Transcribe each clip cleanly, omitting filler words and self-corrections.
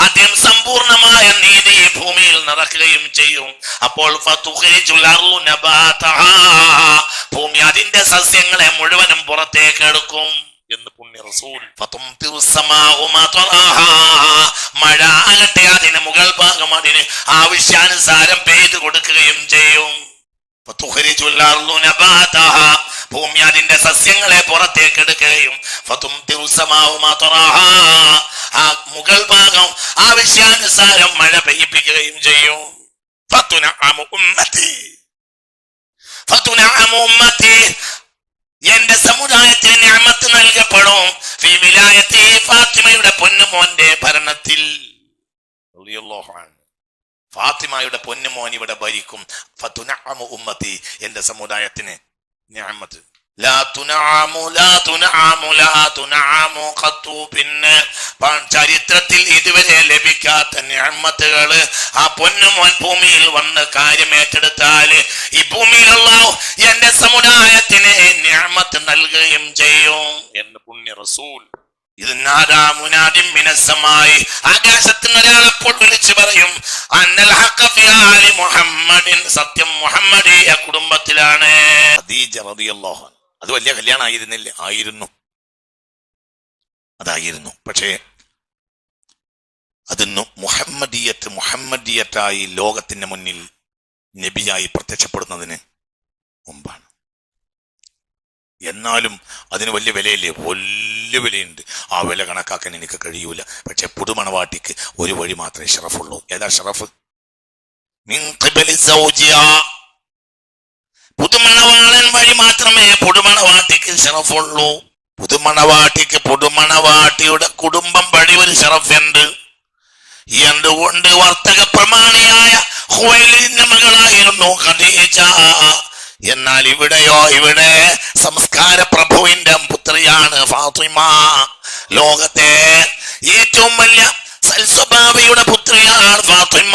ആദ്യം സമ്പൂർണമായ നീതി ഭൂമിയിൽ നടക്കുകയും ചെയ്യും. അപ്പോൾ ഭൂമി അതിന്റെ സസ്യങ്ങളെ മുഴുവനും പുറത്തേക്ക് എടുക്കും എന്ന് പുണ്യ റസൂൽ. മഴ ആകട്ടെ അതിന് മുകൾ ഭാഗം അതിന് ആവശ്യാനുസാരം പെയ്തു കൊടുക്കുകയും ചെയ്യും. ഭൂമി അതിന്റെ സസ്യങ്ങളെ പുറത്തേക്ക് എടുക്കുകയും ആ മുകൾ ഭാഗം ആവശ്യാനുസാരം മഴ പെയ്യിപ്പിക്കുകയും ചെയ്യും. എന്റെ സമുദായത്തിന് നിഅമത്ത് നൽകപ്പെടും ഫാത്തിമയുടെ പൊന്നുമോന്റെ ഭരണത്തിൽ. ഫാത്തിമയുടെ പൊന്നുമോൻ ഇവിടെ ഭരിക്കും. ഫതുനഅമു ഉമ്മത്തി, എന്റെ സമുദായത്തിന് നിഅമത്ത്. പിന്നെ ചരിത്രത്തിൽ ഇതുവരെ ലഭിക്കാത്ത നിഅമത്തുകൾ ആ പൊന്നുമോൻ ഭൂമിയിൽ വന്ന് കാര്യമേറ്റെടുത്താൽ ഈ ഭൂമിയിൽ അല്ലാഹു എന്റെ സമുദായത്തിന് നിഅമത്ത് നൽകുകയും ചെയ്യും എന്ന് പുണ്യ റസൂൽ. ഇത് നാദാമുനാദിം മിനസ്സമായി, ആകാശത്തിന് ഒരാളപ്പോൾ വിളിച്ചു പറയും അന്നൽ ഹഖ ഫി ആലി മുഹമ്മദിൻ, സത്യം മുഹമ്മദിയ കുടുംബത്തിലാണ്. ഖദീജ റളിയല്ലാഹു അൻഹ. അത് വലിയ കല്യാണം ആയിരുന്നില്ല? അതായിരുന്നു. പക്ഷേ അതൊന്നും മുഹമ്മദിയത്തായി ലോകത്തിന്റെ മുന്നിൽ നബിയായി പ്രത്യക്ഷപ്പെടുന്നതിന് മുമ്പാണ്. എന്നാലും അതിന് വലിയ വിലയില്ലേ? വലിയ വിലയുണ്ട്. ആ വില കണക്കാക്കാൻ എനിക്ക് കഴിയൂല. പക്ഷെ പുതുമണവാട്ടിക്ക് ഒരു വഴി മാത്രമേ ഷറഫുള്ളൂ. ഏതാ ഷറഫ്? മിൻ ഖിബലി സൗജിയ, പുതുമണവാളൻ വഴി മാത്രമേ പുതുമണവാട്ടിക്ക് ഷറഫുള്ളൂ. പുതുമണവാട്ടിയുടെ കുടുംബം വഴി ഒരു ഷറഫുണ്ട്. എന്തുകൊണ്ട്? വർത്തക പ്രമാണിയായ ഖുവൈലിദിന്റെ മകളായിരുന്നു ഖദീജ. എന്നാൽ ഇവിടെ സംസ്കാര പ്രഭുവിന്റെ പുത്രിയാണ് ഫാത്തിമ. ലോകത്തെ ഏറ്റവും വലിയ സൽസ്വഭാവിയുടെ പുത്രിയാണ് ഫാത്തിമ.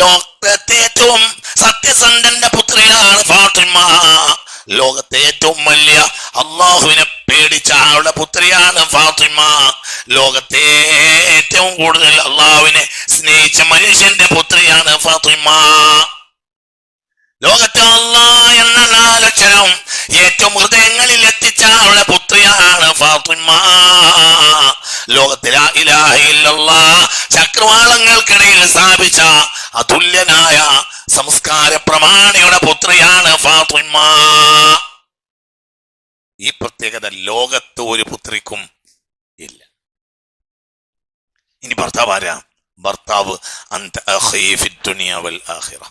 ലോകത്തെ ഏറ്റവും സത്യസന്ധന്റെ പുത്രിയാണ് ഫാത്തിമ. ലോകത്തെ ഏറ്റവും വലിയ അള്ളാഹുവിനെ പേടിച്ച ആളുടെ പുത്രിയാണ് ഫാത്തിമ. ലോകത്തെ ഏറ്റവും കൂടുതൽ അള്ളാഹുവിനെ സ്നേഹിച്ച മനുഷ്യന്റെ പുത്രിയാണ് ഫാത്തിമ. ലോകത്തെ അല്ലാഹ് എന്ന നാലക്ഷരം ഏറ്റവും ഹൃദയങ്ങളിൽ എത്തിച്ച ആളുടെ പുത്രിയാണ് ഫാത്തിമ. ലോകത്തെ ലാ ഇലാഹ ഇല്ലല്ലാഹ് ചക്രവാളങ്ങൾക്കിടയിൽ സ്ഥാപിച്ച അതുല്യനായ സംസ്കാര പ്രമാണിയുടെ പുത്രിയാണ് ഫാത്തിമ. ഈ പ്രത്യേകത ലോകത്ത് ഒരു പുത്രിക്കും ഇല്ല. ഇനി ഭർത്താവ് ആരാ? ഭർത്താവ് അന്ത അഖീ ഫിദ് ദുനിയ വൽ ആഖിറ,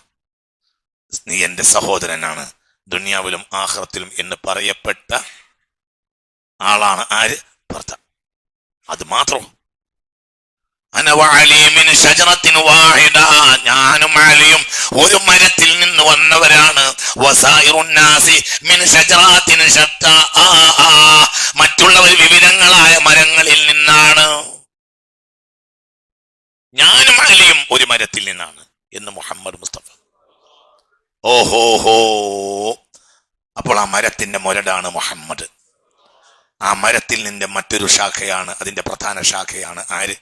നീ എന്റെ സഹോദരനാണ് ദുനിയാവിലും ആഖിറത്തിലും എന്ന് പറയപ്പെട്ട ആളാണ് ആര്? ഭർത്താവ്. അത് മാത്രം. ഞാനും അലിയും ഒരു മരത്തിൽ നിന്ന് വന്നവരാണ്. മറ്റുള്ളവർ വിവിധങ്ങളായ മരങ്ങളിൽ നിന്നാണ്. ഞാനും അലിയും ഒരു മരത്തിൽ നിന്നാണ് എന്ന് മുഹമ്മദ് മുസ്തഫ. ഓഹോഹോ, അപ്പോൾ ആ മരത്തിന്റെ മുരടാണ് മുഹമ്മദ്. ആ മരത്തിൽ നിന്റെ മറ്റൊരു ശാഖയാണ്, അതിന്റെ പ്രധാന ശാഖയാണ് ആര്?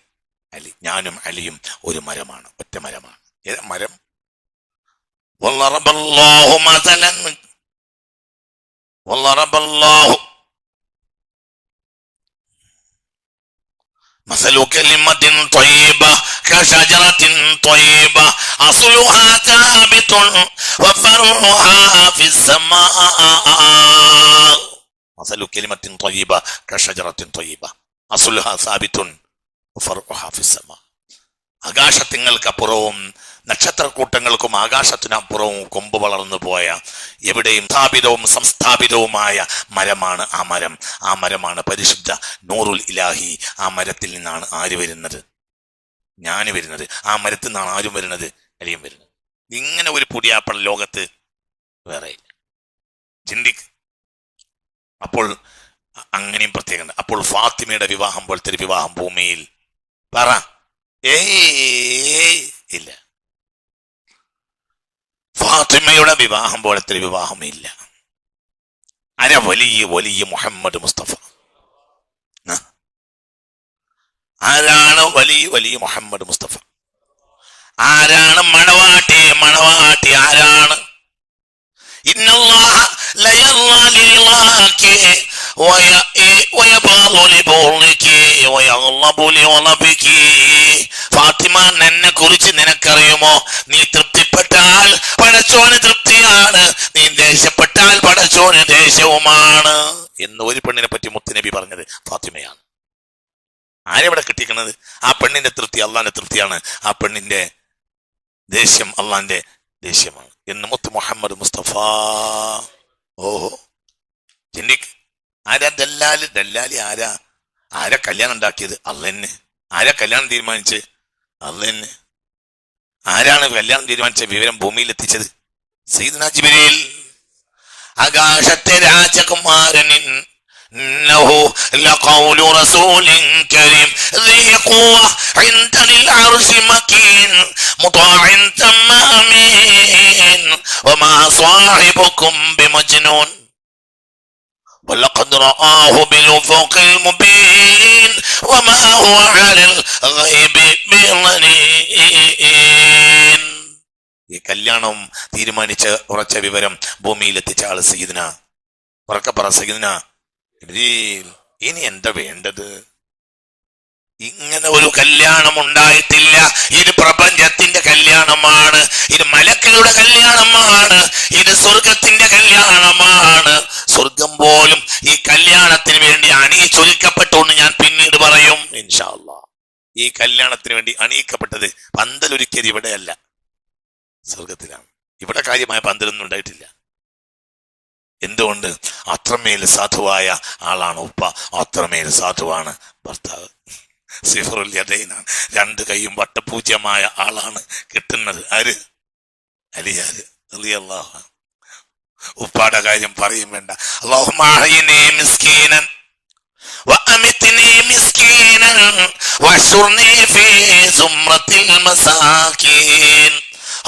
അലി. ഞാനും അലിയും ഒരു മരമാണ്, ഒറ്റ മരമാണ്. ഏതാ മരം? مثل كلمة طيبة كشجرة طيبة أصلها ثابت وفرعها في السماء. مثل كلمة طيبة كشجرة طيبة أصلها ثابت وفرعها في السماء. ആകാശത്തിങ്ങൾക്കപ്പുറവും നക്ഷത്രക്കൂട്ടങ്ങൾക്കും ആകാശത്തിനപ്പുറവും കൊമ്പ് വളർന്നു പോയ എവിടെയും സ്ഥാപിതവും സംസ്ഥാപിതവുമായ മരമാണ് ആ മരം. ആ മരമാണ് പരിശുദ്ധ നൂറുൽ ഇലാഹി. ആ മരത്തിൽ നിന്നാണ് ആര് വരുന്നത്? ഞാൻ വരുന്നത്. ആ മരത്തിൽ നിന്നാണ് ആരും വരുന്നത്? അലിയും വരുന്നത്. ഇങ്ങനെ ഒരു പുതിയാപ്പള ലോകത്ത് വേറെ ഇല്ല. ചിന്തിക്ക്. അപ്പോൾ അങ്ങനെയും പ്രത്യേകത. അപ്പോൾ ഫാത്തിമയുടെ വിവാഹം പോലത്തെ ഒരു വിവാഹം ഭൂമിയിൽ പറ ഇല്ല. ഫാത്തിമയുടെ വിവാഹം പോലത്തെ ഒരു വിവാഹം ഇല്ല. വലിയ മുഹമ്മദ് മുസ്തഫ. ആരാണ് വലിയ മുഹമ്മദ് മുസ്തഫ? ആരാണ് മണവാട്ടി? മണവാട്ടി ആരാണ്? ഇന്നല്ലാഹ ലയർളാ ലിലാക്കി വയബാദു ലിബുളിക്കി വയഗ്ളബു ലിവളബിക്കി. ഫാത്തിമ, എന്നെ കുറിച്ച് നിനക്കറിയുമോ? നീ തൃപ്തിപ്പെട്ടാൽ പടച്ചോന് തൃപ്തിയാണ്, നീ ദേഷ്യപ്പെട്ടാൽ പടച്ചോന് ദേഷ്യവുമാണ് എന്ന് ഒരു പെണ്ണിനെ പറ്റി മുത്തുനബി പറഞ്ഞത് ഫാത്തിമയാണ്. ആരെവിടെ കിട്ടിക്കുന്നത്? ആ പെണ്ണിന്റെ തൃപ്തി അള്ളാന്റെ തൃപ്തിയാണ്, ആ പെണ്ണിന്റെ ദേഷ്യം അള്ളാന്റെ ദേഷ്യമാണ് എന്ന് മുത്ത് മുഹമ്മദ് മുസ്തഫ. ഓഹോ, ചിന്തിക്ക്. ആരാ ദല്ലാല്? ദല്ലാലി ആരാ കല്യാണം ഉണ്ടാക്കിയത്? അള്ളന്നെ. ആരാ കല്യാണം തീരുമാനിച്ച്? അള്ളന്നെ. ആരാണ് കല്യാണം തീരുമാനിച്ച വിവരം ഭൂമിയിൽ എത്തിച്ചത്? സയ്യിദുനാ ജിബ്രീൽ. ആകാശത്തെ രാജകുമാരനിൻ إنه لقول رسول كريم ذي قوة عند العرش مكين مطاع ثم أمين وما صاحبكم بمجنون ولقد رآه بالأفق المبين وما هو على الغيب بضنين. ഈ കല്യാണം തീരുമാനിച്ച് ഉറച്ച വിവരം ഭൂമിയിൽ എത്തിച്ച ആള് സയ്യിദുനാ. ഉറക്കെ പറ സയ്യിദുനാ ജിബ്രീൽ. ഇനി എന്താ വേണ്ടത്? ഇങ്ങനെ ഒരു കല്യാണം ഉണ്ടായിട്ടില്ല. ഇത് പ്രപഞ്ചത്തിന്റെ കല്യാണമാണ്, ഇത് മലക്കുകളുടെ കല്യാണമാണ്, ഇത് സ്വർഗത്തിന്റെ കല്യാണമാണ്. സ്വർഗം പോലും ഈ കല്യാണത്തിന് വേണ്ടി അണിയിച്ചൊരുക്കപ്പെട്ടു ഞാൻ പിന്നീട് പറയും ഇൻഷാ അല്ലാഹ്. ഈ കല്യാണത്തിന് വേണ്ടി അണിയിക്കപ്പെട്ടത് പന്തലൊരുക്കിയത് ഇവിടെയല്ല, സ്വർഗത്തിലാണ്. ഇവിടെ കാര്യമായ പന്തലൊന്നും ഉണ്ടായിട്ടില്ല. എന്തുകൊണ്ട്? അത്രമേൽ സാധുവായ ആളാണ് ഉപ്പ, അത്രമേൽ സാധുവാണ് ഭർത്താവ്. സിഫറുൽ യദൈനാണ്, രണ്ട് കൈയും വട്ടപൂജ്യമായ ആളാണ് കിട്ടുന്നത്. ആര്? അലിയാര് റളിയല്ലാഹു അൻഹു. ഉപ്പാടെ കാര്യം പറയും വേണ്ട. അല്ലാഹുമ്മ അഹ്യിനി മിസ്കീനൻ വഅമിത്നി മിസ്കീനൻ വഹ്ശുർനി ഫീ സുംറത്തിൽ മസാകീൻ.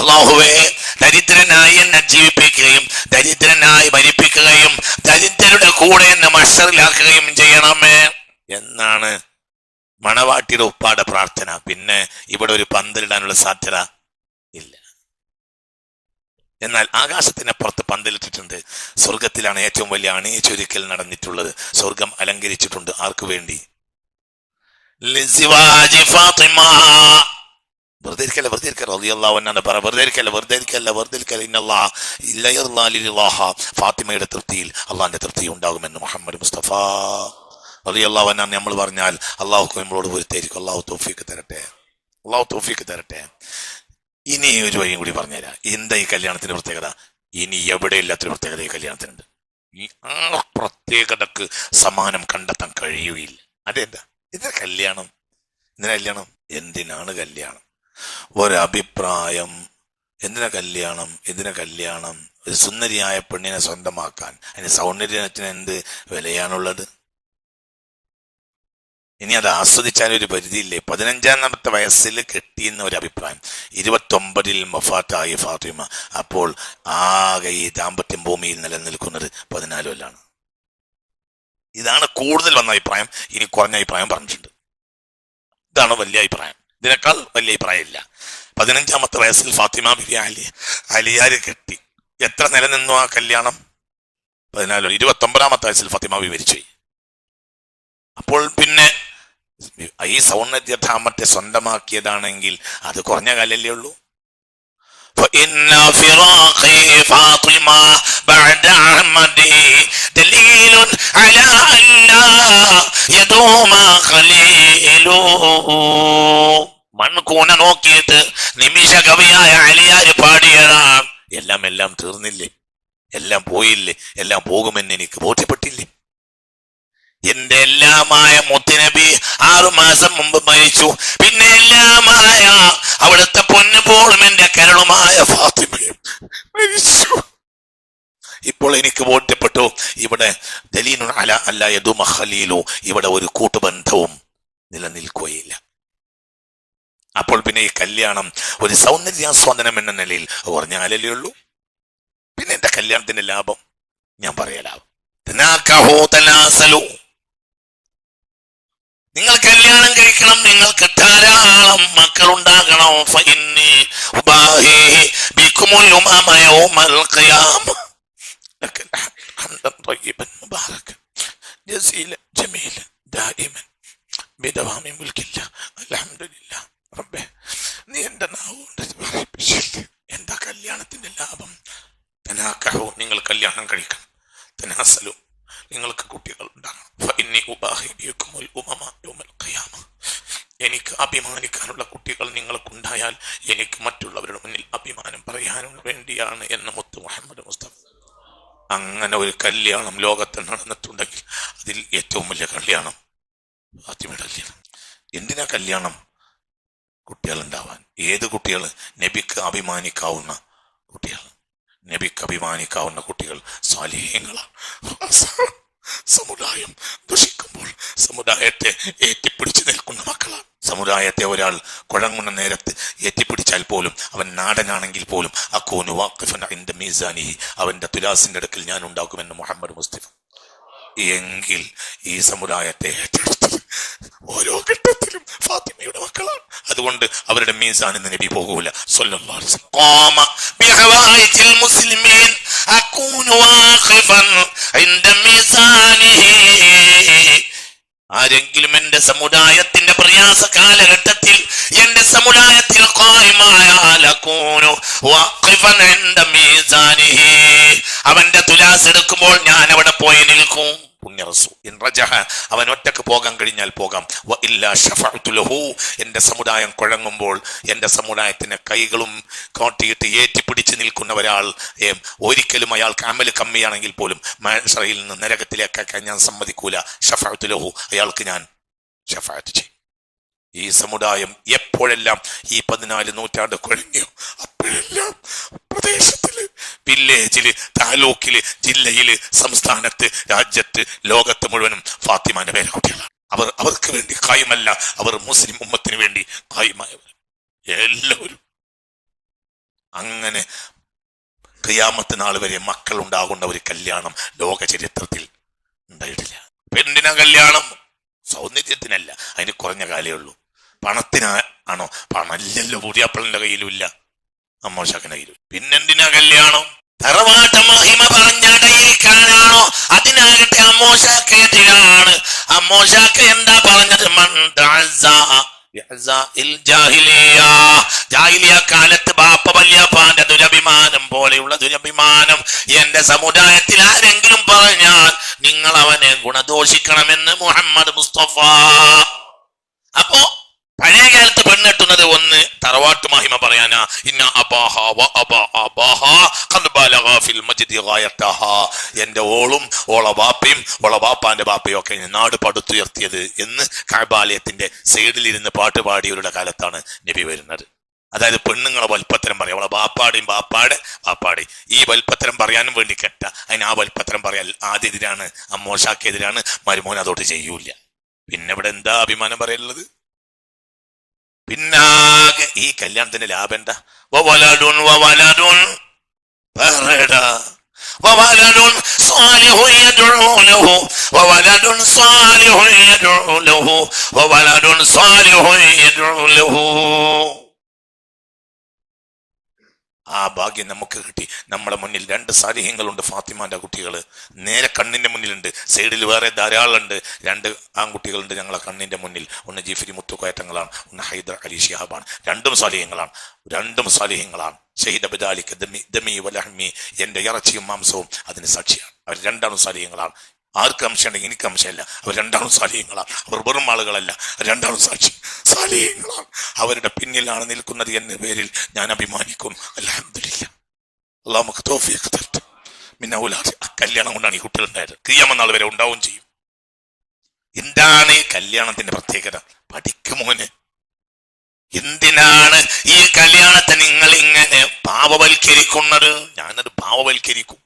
അല്ലാഹുവേ, ദരിദ്രനായി എന്നെ ജീവിപ്പിക്കുകയും ദരിദ്രനായി മരിപ്പിക്കുകയും ദരിദ്രരുടെ കൂടെ എന്നെ മഹ്ശറിലാക്കുകയും ചെയ്യണമേ എന്നാണ് മണവാട്ടിയുടെ ഉപ്പാടെ പ്രാർത്ഥന. പിന്നെ ഇവിടെ ഒരു പന്തലിടാനുള്ള സാധ്യത ഇല്ല. എന്നാൽ ആകാശത്തിനപ്പുറത്ത് പന്തലിട്ടിട്ടുണ്ട്. സ്വർഗത്തിലാണ് ഏറ്റവും വലിയ അണിയിച്ചൊരുക്കൽ നടന്നിട്ടുള്ളത്. സ്വർഗം അലങ്കരിച്ചിട്ടുണ്ട്. ആർക്കു വേണ്ടി? ലിസിവാജി ഫാത്തിമ. വെറുതെ ഇരിക്കല്ല റളിയല്ലാഹു അൻഹ പറ. വെറുതെ ഇരിക്കല്ല. ഇന്നല്ലാഹ ലയർളാ ലിലാഹ. ഫാത്തിമയുടെ തൃപ്തിയിൽ അള്ളാന്റെ തൃപ്തി ഉണ്ടാകുമെന്ന് മുഹമ്മദ് മുസ്തഫ റളിയല്ലാഹു അൻഹു നമ്മൾ പറഞ്ഞാൽ അള്ളാഹു നമ്മളോട് പൊരുത്തായിരിക്കും. അള്ളാഹു തൗഫീഖ് തരട്ടെ. ഇനി ഒരു വഴിയും കൂടി പറഞ്ഞുതരാം. എന്താ ഈ കല്യാണത്തിന്റെ പ്രത്യേകത? ഇനി എവിടെ ഇല്ലാത്തൊരു പ്രത്യേകത ഈ കല്യാണത്തിനുണ്ട്. ഈ ആ പ്രത്യേകതക്ക് സമാനം കണ്ടെത്താൻ കഴിയുകയില്ല. അതെന്താ? ഇതിന്റെ കല്യാണം. എന്തിനാണ് കല്യാണം? ഒരഭിപ്രായം. എന്തിനാ കല്യാണം? ഒരു സുന്ദരിയായ പെണ്ണിനെ സ്വന്തമാക്കാൻ. അതിന് സൗന്ദര്യത്തിന് എന്ത് വിലയാണുള്ളത്? ഇനി അത് ആസ്വദിച്ചാൽ ഒരു പരിധിയില്ലേ? 15-ാമത്തെ വയസ്സിൽ കെട്ടിയെന്ന ഒരു അഭിപ്രായം. 29-ൽ വഫാത്തായി ഫാത്തിമ. അപ്പോൾ ആകെ ഈ ദാമ്പത്യം ഭൂമിയിൽ നിലനിൽക്കുന്നത് 14 കൊല്ലാണ്. ഇതാണ് കൂടുതൽ വന്ന അഭിപ്രായം. ഇനി കുറഞ്ഞ അഭിപ്രായം പറഞ്ഞിട്ടുണ്ട്. ഇതാണ് വലിയ അഭിപ്രായം. ഇതിനേക്കാൾ വലിയ അഭിപ്രായം ഇല്ല. 15-ാമത്തെ വയസ്സിൽ ഫാത്തിമ ബിബി അലിയാര് കെട്ടി. എത്ര നിലനിന്നു ആ കല്യാണം? 14. 29-ാമത്തെ വയസ്സിൽ ഫാത്തിമ ബിബി മരിച്ചുപോയി. അപ്പോൾ പിന്നെ ഈ സൗന്ദര്യധാമത്തെ സ്വന്തമാക്കിയതാണെങ്കിൽ അത് കുറഞ്ഞ കാലല്ലേ ഉള്ളൂ. فإن فراقي فاطمة بعد عمدي دليل على أن لا يدوم خليل. മൺകൂന നോക്കിയിട്ട് നിമിഷ കവിയായ അലിയാര് പാടിയതാണ്. എല്ലാം തീർന്നില്ലേ? എല്ലാം പോയില്ലേ? എല്ലാം പോകുമെന്ന് എനിക്ക് ബോധ്യപ്പെട്ടില്ലേ? എന്റെ എല്ലാമായ മുത്തുനബി 6 മാസം മുമ്പ് മരിച്ചു. പിന്നെ എല്ലാമായ അവിടുത്തെ പൊന്നുപോളും എന്റെ കരളുമായ ഫാത്തിമയും മരിച്ചു. ഇപ്പോൾ എനിക്ക് ബോധ്യപ്പെട്ടു ഇവിടെ ദലീലുൻ അലാ അല്ലാ യദുമ ഖലീലു. ഇവിടെ ഒരു കൂട്ടുബന്ധവും നിലനിൽക്കുകയില്ല. അപ്പോൾ പിന്നെ ഈ കല്യാണം ഒരു സൗന്ദര്യാസ്വാദനം എന്ന നിലയിൽ പറഞ്ഞാലല്ലേ ഉള്ളൂ. പിന്നെ എന്റെ കല്യാണത്തിന്റെ ലാഭം ഞാൻ പറയലാവും. നിങ്ങൾ കല്യാണം കഴിക്കണം. കല്യാണം, നിങ്ങൾക്ക് ധാരാളം മക്കളുണ്ടാകണം. ഫഇന്നി ഉബാഹി ബികുമുൽ ഉമമ യൗമൽ ഖിയാമ. ലക്കൽ ഹംദൻ തയ്യിബൻ മുബാറകൻ ജസീലൻ ജമീലൻ ദായിമൻ ബിദവാമി മുൽക്കില്ലാ. അൽഹംദുലില്ലാഹ് റബ്ബേ, നീ എന്റെ നാവുകൊണ്ട് പറയിപ്പിച്ചില്ല. എന്താ കല്യാണത്തിന്റെ ലാഭം? തനാക്കഹു, നിങ്ങൾ കല്യാണം കഴിക്കണം. തനാസലു, നിങ്ങൾക്ക് കുട്ടികൾ ഉണ്ടാകണം. ഫഇന്നി ഉബാഹി ബികുമുൽ ഉമമ യൗമൽ ഖിയാമ. എനിക്ക് അഭിമാനിക്കാനുള്ള കുട്ടികൾ നിങ്ങൾക്കുണ്ടായാൽ എനിക്ക് മറ്റുള്ളവരുടെ മുന്നിൽ അഭിമാനം പറയാനും വേണ്ടിയാണ് എന്ന് മുത്ത് മുഹമ്മദ് മുസ്തഫ. അങ്ങനെ ഒരു കല്യാണം ലോകത്ത് നടന്നിട്ടുണ്ടെങ്കിൽ അതിൽ ഏറ്റവും വലിയ കല്യാണം ഫാത്തിമയുടെ കല്യാണം. എന്തിനാ കല്യാണം? കുട്ടികൾ ഉണ്ടാവാൻ. ഏത് കുട്ടികൾ? നബിക്ക് അഭിമാനിക്കാവുന്ന കുട്ടികൾ. നബിക്ക് അഭിമാനിക്കാവുന്ന കുട്ടികൾ സാലിഹീങ്ങളാണ്. സമുദായം ദുഷിക്കുമ്പോൾ സമുദായത്തെ ഏറ്റിപ്പിടിച്ചു നിൽക്കുന്ന മക്കളാണ്. സമുദായത്തെ ഒരാൾ കുഴങ്ങുന്ന നേരത്ത് ഏറ്റിപ്പിടിച്ചാൽ പോലും, അവൻ നാടനാണെങ്കിൽ പോലും, അക്കൂനു വാഖിഫൻ ഇൻദ മീസാനിഹി, അവന്റെ തുലാസിന്റെ അടുക്കൽ ഞാൻ ഉണ്ടാക്കുമെന്ന് മുഹമ്മദ് മുസ്തഫ. എങ്കിൽ ഈ സമുദായത്തെ ഏറ്റെടുത്തത് ഓരോ ഘട്ടത്തിലും ഫാത്തിമയുടെ മക്കളാണ്. അതുകൊണ്ട് അവരുടെ മീസാൻ എന്ന് നബി പോകൂല സ്വല്ലല്ലാഹു അലൈഹി വസല്ലം. ഖാമ ബിഹവായിജിൽ മുസ്ലിമീൻ അകൂനു വാഖിഫൻ ഇൻദ മീസാനിഹി. ആരെങ്കിലും എന്റെ സമുദായത്തിന്റെ പ്രയാസ കാലഘട്ടത്തിൽ എന്റെ സമുദായത്തിൽ ഖായിമായാൽ അകൂനു വാഖിഫൻ ഇൻദ മീസാനിഹി, അവന്റെ തുലാസ് എടുക്കുമ്പോൾ ഞാൻ അവിടെ പോയി നിൽക്കും. പുണ്യ റസൂൽ ഇൻ റജഹ, അവൻ ഒറ്റക്ക് പോകാൻ കഴിഞ്ഞാൽ പോകാം. വ ഇല്ലാ ശഫഅതു ലഹു, എന്റെ സമുദായം കുഴങ്ങുമ്പോൾ എന്റെ സമുദായത്തിന് കൈകളും കോട്ടിയിട്ട് ഏറ്റിപ്പിടിച്ച് നിൽക്കുന്ന ഒരാൾ ഒരിക്കലും അയാൾക്ക് അമല് കമ്മിയാണെങ്കിൽ പോലും മഹ്ശറയിൽ നിന്ന് നരകത്തിലേക്കാക്കാൻ ഞാൻ സമ്മതിക്കൂല. ശഫഅതു ലഹു, അയാൾക്ക് ഞാൻ ശഫാഅത്ത് ചെയ്യും. ഈ സമുദായം എപ്പോഴെല്ലാം ഈ 14 നൂറ്റാണ്ട് കുഴങ്ങിയോ അപ്പോഴെല്ലാം പ്രദേശത്തില്, വില്ലേജില്, താലൂക്കില്, ജില്ലയില്, സംസ്ഥാനത്ത്, രാജ്യത്ത്, ലോകത്ത് മുഴുവനും ഫാത്തിമാന്റെ പേരക്കുട്ടികളാണ്. അവർക്ക് വേണ്ടി ഖായിമല്ല, അവർ മുസ്ലിം ഉമ്മത്തിന് വേണ്ടി ഖായിമായവർ എല്ലാവരും. അങ്ങനെ ഖിയാമത്ത് നാൾ വരെ മക്കൾ ഉണ്ടാകുന്ന ഒരു കല്യാണം ലോക ചരിത്രത്തിൽ ഉണ്ടായിട്ടില്ല. പെണ്ണിന കല്യാണം സൗന്ദര്യത്തിനല്ല, അതിന് കുറഞ്ഞ കാലേ ഉള്ളൂ. പണത്തിനാണോ? പണമില്ലല്ലോ, പുതിയാപ്പിളിന്റെ കയ്യിലും ഇല്ല, അമ്മോശാക്കന്റെ കയ്യിലും. പിന്നെന്തിനാ കല്യാണം? തറവാട്ട മഹിമ പറഞ്ഞടയിക്കാനാണോ? അതിനാകട്ടെ അമ്മോശാക്കെതിരാണ്. അമ്മോശാക്ക എന്താ പറഞ്ഞത്? ജാഹിലിയ കാലത്ത് ബാപ്പ വല്യപ്പാന്റെ ദുരഭിമാനം പോലെയുള്ള ദുരഭിമാനം എന്റെ സമുദായത്തിൽ ആരെങ്കിലും പറഞ്ഞാൽ നിങ്ങൾ അവനെ ഗുണദോഷിക്കണമെന്ന് മുഹമ്മദ് മുസ്തഫ. അപ്പോ പഴയ കാലത്ത് പെണ്ണെട്ടുന്നത് ഒന്ന് തറവാട്ട് മഹിമ പറയാനാ. ഇന്ന അബാഹ വ അബാഹ ഖദ് ബലഗ ഫിൽ മജ്ദി ഗായതഹ, എന്റെ ഓളും ഓള ബാപ്പയും ഓള ബാപ്പാന്റെ ബാപ്പയും ഒക്കെ നാട് പടുത്തുയർത്തിയത് എന്ന് കഅബാലയത്തിന്റെ സൈഡിലിരുന്ന് പാട്ട് പാടിയവരുടെ കാലത്താണ് നബി വരുന്നത്. അതായത് പെണ്ണുങ്ങളെ വൽപ്പത്തരം പറയാം. അവളെ ബാപ്പാടെയും ബാപ്പാടെ ഈ വൽപ്പത്തരം പറയാനും വേണ്ടി കെട്ട. അതിന് ആ വൽപ്പത്തരം പറയാൻ ആദ്യതിരാണ്, അമ്മോശാക്കെതിരാണ്, മരുമോൻ അതോട്ട് ചെയ്യൂല. പിന്നെ ഇവിടെ എന്താ അഭിമാനം പറയുള്ളത്? പിന്നാകെ ഈ കല്യാണത്തിന്റെ ലാഭം എന്താ? വവലദുൻ വവലദുൻ പറടാ വവലദുൻ സാലിഹു യദ്ഉ ലഹു വവലദുൻ സാലിഹു യദ്ഉ ലഹു വവലദുൻ സാലിഹു യദ്ഉ ലഹു. ആ ഭാഗ്യം നമുക്ക് കിട്ടി. നമ്മുടെ മുന്നിൽ 2 സാലിഹ്യങ്ങളുണ്ട്. ഫാത്തിമാന്റെ കുട്ടികൾ നേരെ കണ്ണിന്റെ മുന്നിലുണ്ട്. സൈഡിൽ വേറെ ധാരാളം ഉണ്ട്. 2 ആൺകുട്ടികളുണ്ട് ഞങ്ങളെ കണ്ണിന്റെ മുന്നിൽ. ഒന്ന് ജിഫ്രി മുത്തുക്കയറ്റങ്ങളാണ്, ഒന്ന് ഹൈദർ അലി ശിഹാബാണ്. 2 സാലിഹ്യങ്ങളാണ്. ഷഹീദ ബിദാലിക ദമി വലഹ്മി, എന്റെ ഇറച്ചിയും മാംസവും അതിന് സാക്ഷിയാണ്. അവർ 2 സാലിഹ്യങ്ങളാണ്. ആർക്ക് അംശമുണ്ടെങ്കിൽ എനിക്ക് അംശമില്ല. അവർ 2 സാലിഹ്യങ്ങളാണ്. അവർ വെറും ആളുകളല്ല, 2 സാക്ഷി സാലിഹ്യങ്ങളാണ്. അവരുടെ പിന്നിലാണ് നിൽക്കുന്നത് എന്ന പേരിൽ ഞാൻ അഭിമാനിക്കുന്നു. അൽഹംദുലില്ലാഹ്. അല്ലാഹു നമുക്ക് തൗഫീഖ് തരട്ടെ. മിന ഔലാദ്, കല്യാണം കൊണ്ടാണ് ഈ കുട്ടികളുണ്ടായത്. ഖിയാമത്ത് നാൾ വരെ ഉണ്ടാവും ചെയ്യും. എന്താണ് കല്യാണത്തിന്റെ പ്രത്യേകത? പഠിക്കുമോന്. എന്തിനാണ് ഈ കല്യാണത്തെ നിങ്ങൾ ഇങ്ങനെ പാവവൽക്കരിക്കുന്നത്? ഞാനത് പാവവൽക്കരിക്കും.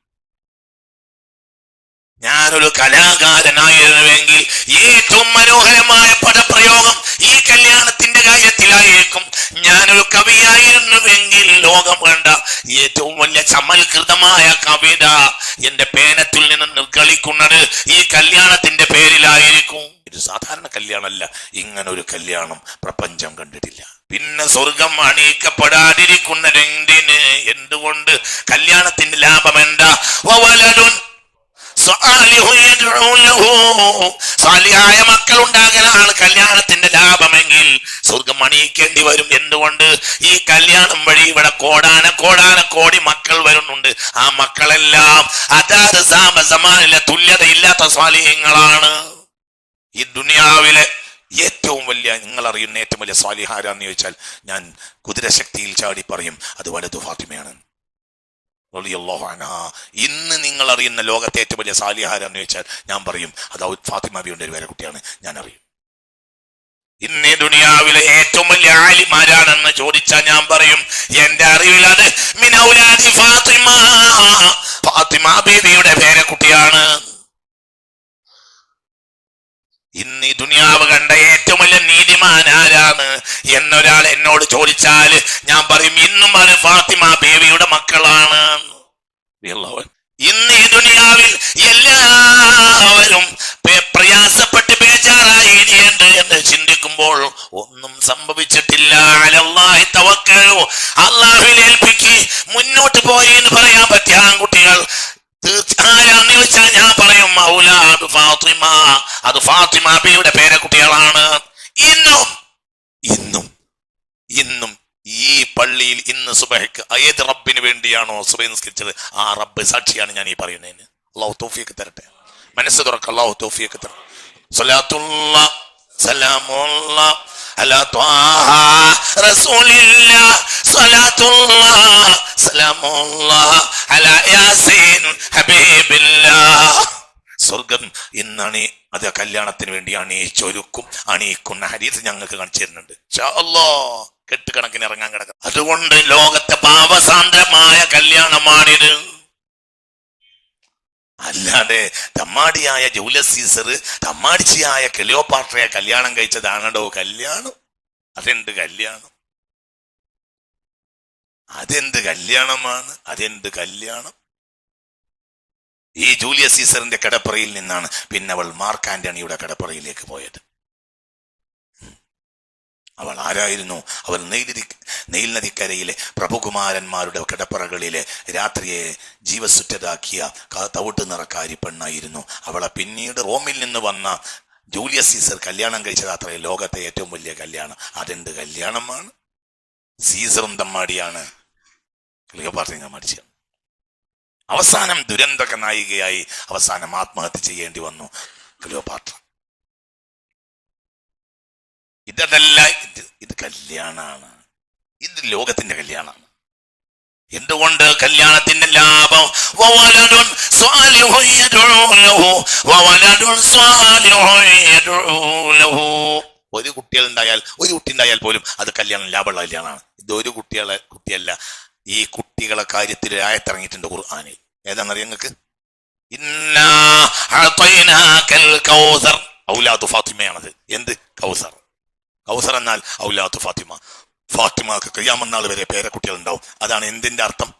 ഞാനൊരു കലാകാരനായിരുന്നുവെങ്കിൽ ഏറ്റവും മനോഹരമായ പദപ്രയോഗം ഈ കല്യാണത്തിന്റെ കാര്യത്തിലായിരിക്കും. ഞാനൊരു കവിയായിരുന്നുവെങ്കിൽ ലോകം വേണ്ട ഏറ്റവും വലിയ ചമൽകൃതമായ കവിത എന്റെ പേനത്തിൽ നിന്ന് നിർഗളിക്കുന്നത് ഈ കല്യാണത്തിന്റെ പേരിലായിരിക്കും. ഒരു സാധാരണ കല്യാണമല്ല, ഇങ്ങനൊരു കല്യാണം പ്രപഞ്ചം കണ്ടിട്ടില്ല. പിന്നെ സ്വർഗം അണിയിക്കപ്പെടാതിരിക്കുന്നതെന്തിന്? എന്തുകൊണ്ട്? കല്യാണത്തിന്റെ ലാഭം എന്താ? സാലിഹായ മക്കൾ ഉണ്ടാകലാണ് കല്യാണത്തിന്റെ ലാഭമെങ്കിൽ സ്വർഗം അണിയിക്കേണ്ടി വരും. എന്തുകൊണ്ട്? ഈ കല്യാണം വഴി ഇവിടെ കോടാന കോടി മക്കൾ വരുന്നുണ്ട്. ആ മക്കളെല്ലാം അതാത് സമാനിലെ തുല്യതയില്ലാത്ത സ്വാലിഹ്യങ്ങളാണ്. ഈ ദുനിയാവിലെ ഏറ്റവും വലിയ, നിങ്ങൾ അറിയുന്ന ഏറ്റവും വലിയ സ്വാലിഹാരാന്ന് ചോദിച്ചാൽ ഞാൻ കുതിരശക്തിയിൽ ചാടി പറയും അത് വലതു ഫാത്തിമയാണ്. ഇന്ന് നിങ്ങൾ അറിയുന്ന ലോകത്തെ ഏറ്റവും വലിയ സാലിഹാരെന്ന് ചോദിച്ചാൽ ഞാൻ പറയും അത് ഫാത്തിമ ബിയുടെ ഒരു പേരക്കുട്ടിയാണ്. ഞാൻ അറിയും. ഇന്ന് ദുനിയാവിലെ ഏറ്റവും വലിയ ആലിമാരാണെന്ന് ചോദിച്ചാൽ ഞാൻ പറയും എന്റെ അറിവിൽ അത് മിനൗലാദി ഫാത്തിമ ബീവിയുടെ പേരക്കുട്ടിയാണ്. ഇന്ന് ഈ ദുനിയാവ് കണ്ട ഏറ്റവും വലിയ നീതിമാൻ ആരാണ് എന്നൊരാൾ എന്നോട് ചോദിച്ചാൽ ഞാൻ പറയും ഇന്നും അത് ഫാത്തിമ ബീവിയുടെ മക്കളാണ്. ഇന്ന് ഈ ദുനിയാവിൽ എല്ലാവരും പ്രയാസപ്പെട്ട് ബേജാറായി ഇനിയുണ്ട് എന്ന് ചിന്തിക്കുമ്പോൾ ഒന്നും സംഭവിച്ചിട്ടില്ല. അലല്ലാഹി തവക്കലു, അല്ലാഹുവിൽ ഏൽപ്പിക്ക് മുന്നോട്ട് പോയി എന്ന് പറയാൻ പറ്റിയ ആൺകുട്ടികൾ തീർച്ചയായും ചോദിച്ചാൽ ഞാൻ പറയും ഔലാദ് ഫാത്തിമ, അത് ഫാത്തിമ ബിയുടെ പേരക്കുട്ടികളാണ്. ഇന്നും ഈ പള്ളിയിൽ ഇന്ന് സുബഹയ്ക്ക് ഏത് റബ്ബിന് വേണ്ടിയാണോ സുബഹി നിസ്കരിച്ചത് ആ റബ്ബ് സാക്ഷിയാണ് ഞാൻ ഈ പറയുന്നതിന്. അല്ലാഹു തൗഫീഖ് തരട്ടെ, മനസ്സ് തുറക്ക. അല്ലാഹു തൗഫീഖ് തരട്ടെ. സ്വലാത്തുല്ലാഹ് സലാമുല്ലാഹ് അലാ ത്വാഹ റസൂലില്ലാഹ്, സ്വലാത്തുല്ലാഹ് സലാമുല്ലാഹ് അലാ യാസീൻ ഹബീബില്ലാഹ്. സ്വർഗം ഇന്നാണ് അത് കല്യാണത്തിന് വേണ്ടി അണിയിക്കുന്ന ഹദീസ് ഞങ്ങൾക്ക് കാണിച്ചു തരുന്നുണ്ട്. ഇൻഷാ അല്ലാഹ് കെട്ടുകണക്കിന് ഇറങ്ങാൻ കിടക്കും. അതുകൊണ്ട് ലോകത്തെ ഭാവസാന്ദ്രമായ കല്യാണമാണിത്. അല്ലാതെ തമ്മാടിയായ ജൂലിയസ് സീസർ തമ്മാടിച്ചിയായ ക്ലിയോപാട്രയെ കല്യാണം കഴിച്ചതാണോ കല്യാണം? അതെന്ത് കല്യാണം? അതെന്ത് കല്യാണം? ഈ ജൂലിയസ് സീസറിന്റെ കിടപ്പറയിൽ നിന്നാണ് പിന്നെ അവൾ മാർക്ക് ആന്റണിയുടെ കിടപ്പറയിലേക്ക് പോയത്. അവൾ ആരായിരുന്നു? അവൾ നെയിൽ നദിക്കരയിലെ പ്രഭുകുമാരന്മാരുടെ കിടപ്പറകളിലെ രാത്രിയെ ജീവസുറ്റതാക്കിയ തവിട്ട് നിറക്കാരി പെണ്ണായിരുന്നു. അവളെ പിന്നീട് റോമിൽ നിന്ന് വന്ന ജൂലിയസ് സീസർ കല്യാണം കഴിച്ചത് അത്രയും ലോകത്തെ ഏറ്റവും വലിയ കല്യാണം. അതെന്ത് കല്യാണമാണ്? സീസറും തമ്മാടിയാണ്, ക്ലിയോപാട്രയും മരിച്ചു. അവസാനം ദുരന്ത നായികയായി അവസാനം ആത്മഹത്യ ചെയ്യേണ്ടി വന്നു ക്ലിയോപാട്ര. ഇതല്ല, ഇത് കല്യാണാണ്. ഇത് ലോകത്തിന്റെ കല്യാണമാണ്. എന്തുകൊണ്ട്? കല്യാണത്തിന്റെ ലാഭം ഒരു കുട്ടി ഉണ്ടായാൽ പോലും അത് കല്യാണം ലാഭമുള്ള കല്യാണമാണ്. ഇതൊരു കുട്ടിയല്ല. ഈ കുട്ടികളെ കാര്യത്തിൽ ആയത്തിറങ്ങിയിട്ടുണ്ട് ഖുർആനിൽ. ഏതാണെന്നറിയാം നിങ്ങൾക്ക്? ഇന്നാ അഅ്തൈനാകൽ കൗസർ. ഔലാദു ഫാത്തിമയാണത്. എന്ത് കൗസർ? കൗസർ എന്നാൽ ഔലാദു ഫാത്തിമ. ഫാത്തിമക്ക് ഖിയാമത്ത് നാൾ വരെ പേരക്കുട്ടികൾ ഉണ്ടാവും. അതാണ് എന്തിന്റെ അർത്ഥം?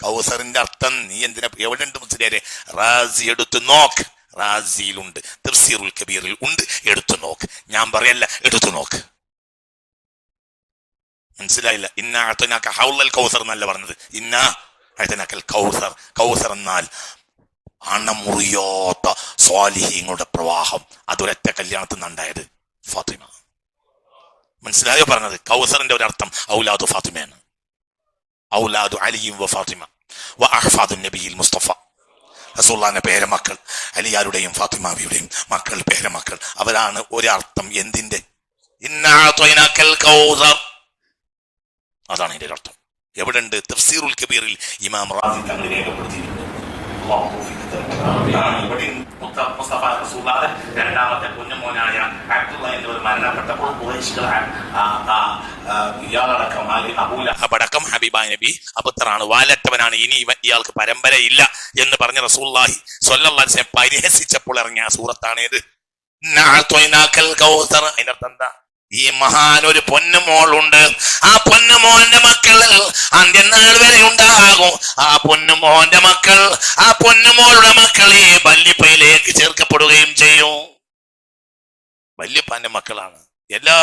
കൗസറിന്റെ അർത്ഥം നീ എന്തിനാ എവിടെ ഉണ്ട് മുസ്ലിയാരെ? റാസി എടുത്തു നോക്ക്. റാസിയിലുണ്ട്, തഫ്സീറുൽ കബീറിൽ ഉണ്ട്. എടുത്തു നോക്ക്. ഞാൻ പറയല്ല, എടുത്തു നോക്ക്. മനസ്സിലായില്ല? ഇന്നാ അഅ്തൈനാക ഹൗലൽ കൗസർ എന്നല്ല പറഞ്ഞത്. ഇന്നാ അഅ്തൈനാകൽ കൗസർ. കൗസർ എന്നാൽ അണമുറിയാത്ത സ്വാലിഹീങ്ങളുടെ പ്രവാഹം. അതൊരൊറ്റ കല്യാണത്തിൽ നിന്നുണ്ടായത് ഫാത്തിമ. മനസ്സിലായോ പറഞ്ഞത്? കൗസറിന്റെ ഒരർത്ഥം ഔലാദു ഫാത്തിമയാണ്. ഔലാദു അലിയും വ ഫാത്തിമ വ അഹ്ഫാദു നബിയിൽ മുസ്തഫ. റസൂലുള്ളാഹിന്റെ പേരമക്കൾ, അലിയാരുടെയും ഫാത്തിമാവിയുടെയും മക്കൾ, പേരമക്കൾ. അവരാണ് ഒരർത്ഥം. എന്തിന്റെ? ഇന്നാ അഅ്തൈനാകൽ കൗസർ. അതാണ് ഇതിന്റെ അർത്ഥം. എവിടെ ഉണ്ട്? തഫ്സീറുൽ കബീറിൽ ഇമാം റാസി തങ്ങൾ രേഖപ്പെടുത്തിയിട്ടുണ്ട്. മുസ്തഫ റസൂലുള്ളാഹിയുടെ രണ്ടാമത്തെ കുഞ്ഞുമോനായ അബ്ദുള്ള എന്നിവർ മരണപ്പെട്ടപ്പോൾ ഖുറൈശികൾ ഇയാളടക്കം അബൂലഹബടക്കം ഹബീബായ നബി അബുത്തറാണ്, വാലറ്റവനാണ്, ഇനി ഇയാൾക്ക് പരമ്പരയില്ല എന്ന് പറഞ്ഞ റസൂലുള്ളാഹി സ്വല്ലല്ലാഹു അലൈഹി വസല്ലം പരിഹസിച്ചപ്പോൾ ഇറങ്ങിയ സൂറത്താണേത്? അതിന്റെ അർത്ഥം എന്താ? ഈ മഹാൻ ഒരു പൊന്നുമോളുണ്ട്. ആ പൊന്നുമോന്റെ മക്കൾ അന്ത്യനാൾ വരെ ഉണ്ടാകും. ആ പൊന്നുമോന്റെ മക്കൾ, ആ പൊന്നുമോളുടെ മക്കൾ ഈ ബല്ലിപ്പയിലേക്ക് ചേർക്കപ്പെടുകയും ചെയ്യും. വല്യപ്പാന്റെ മക്കളാണ്. എല്ലാ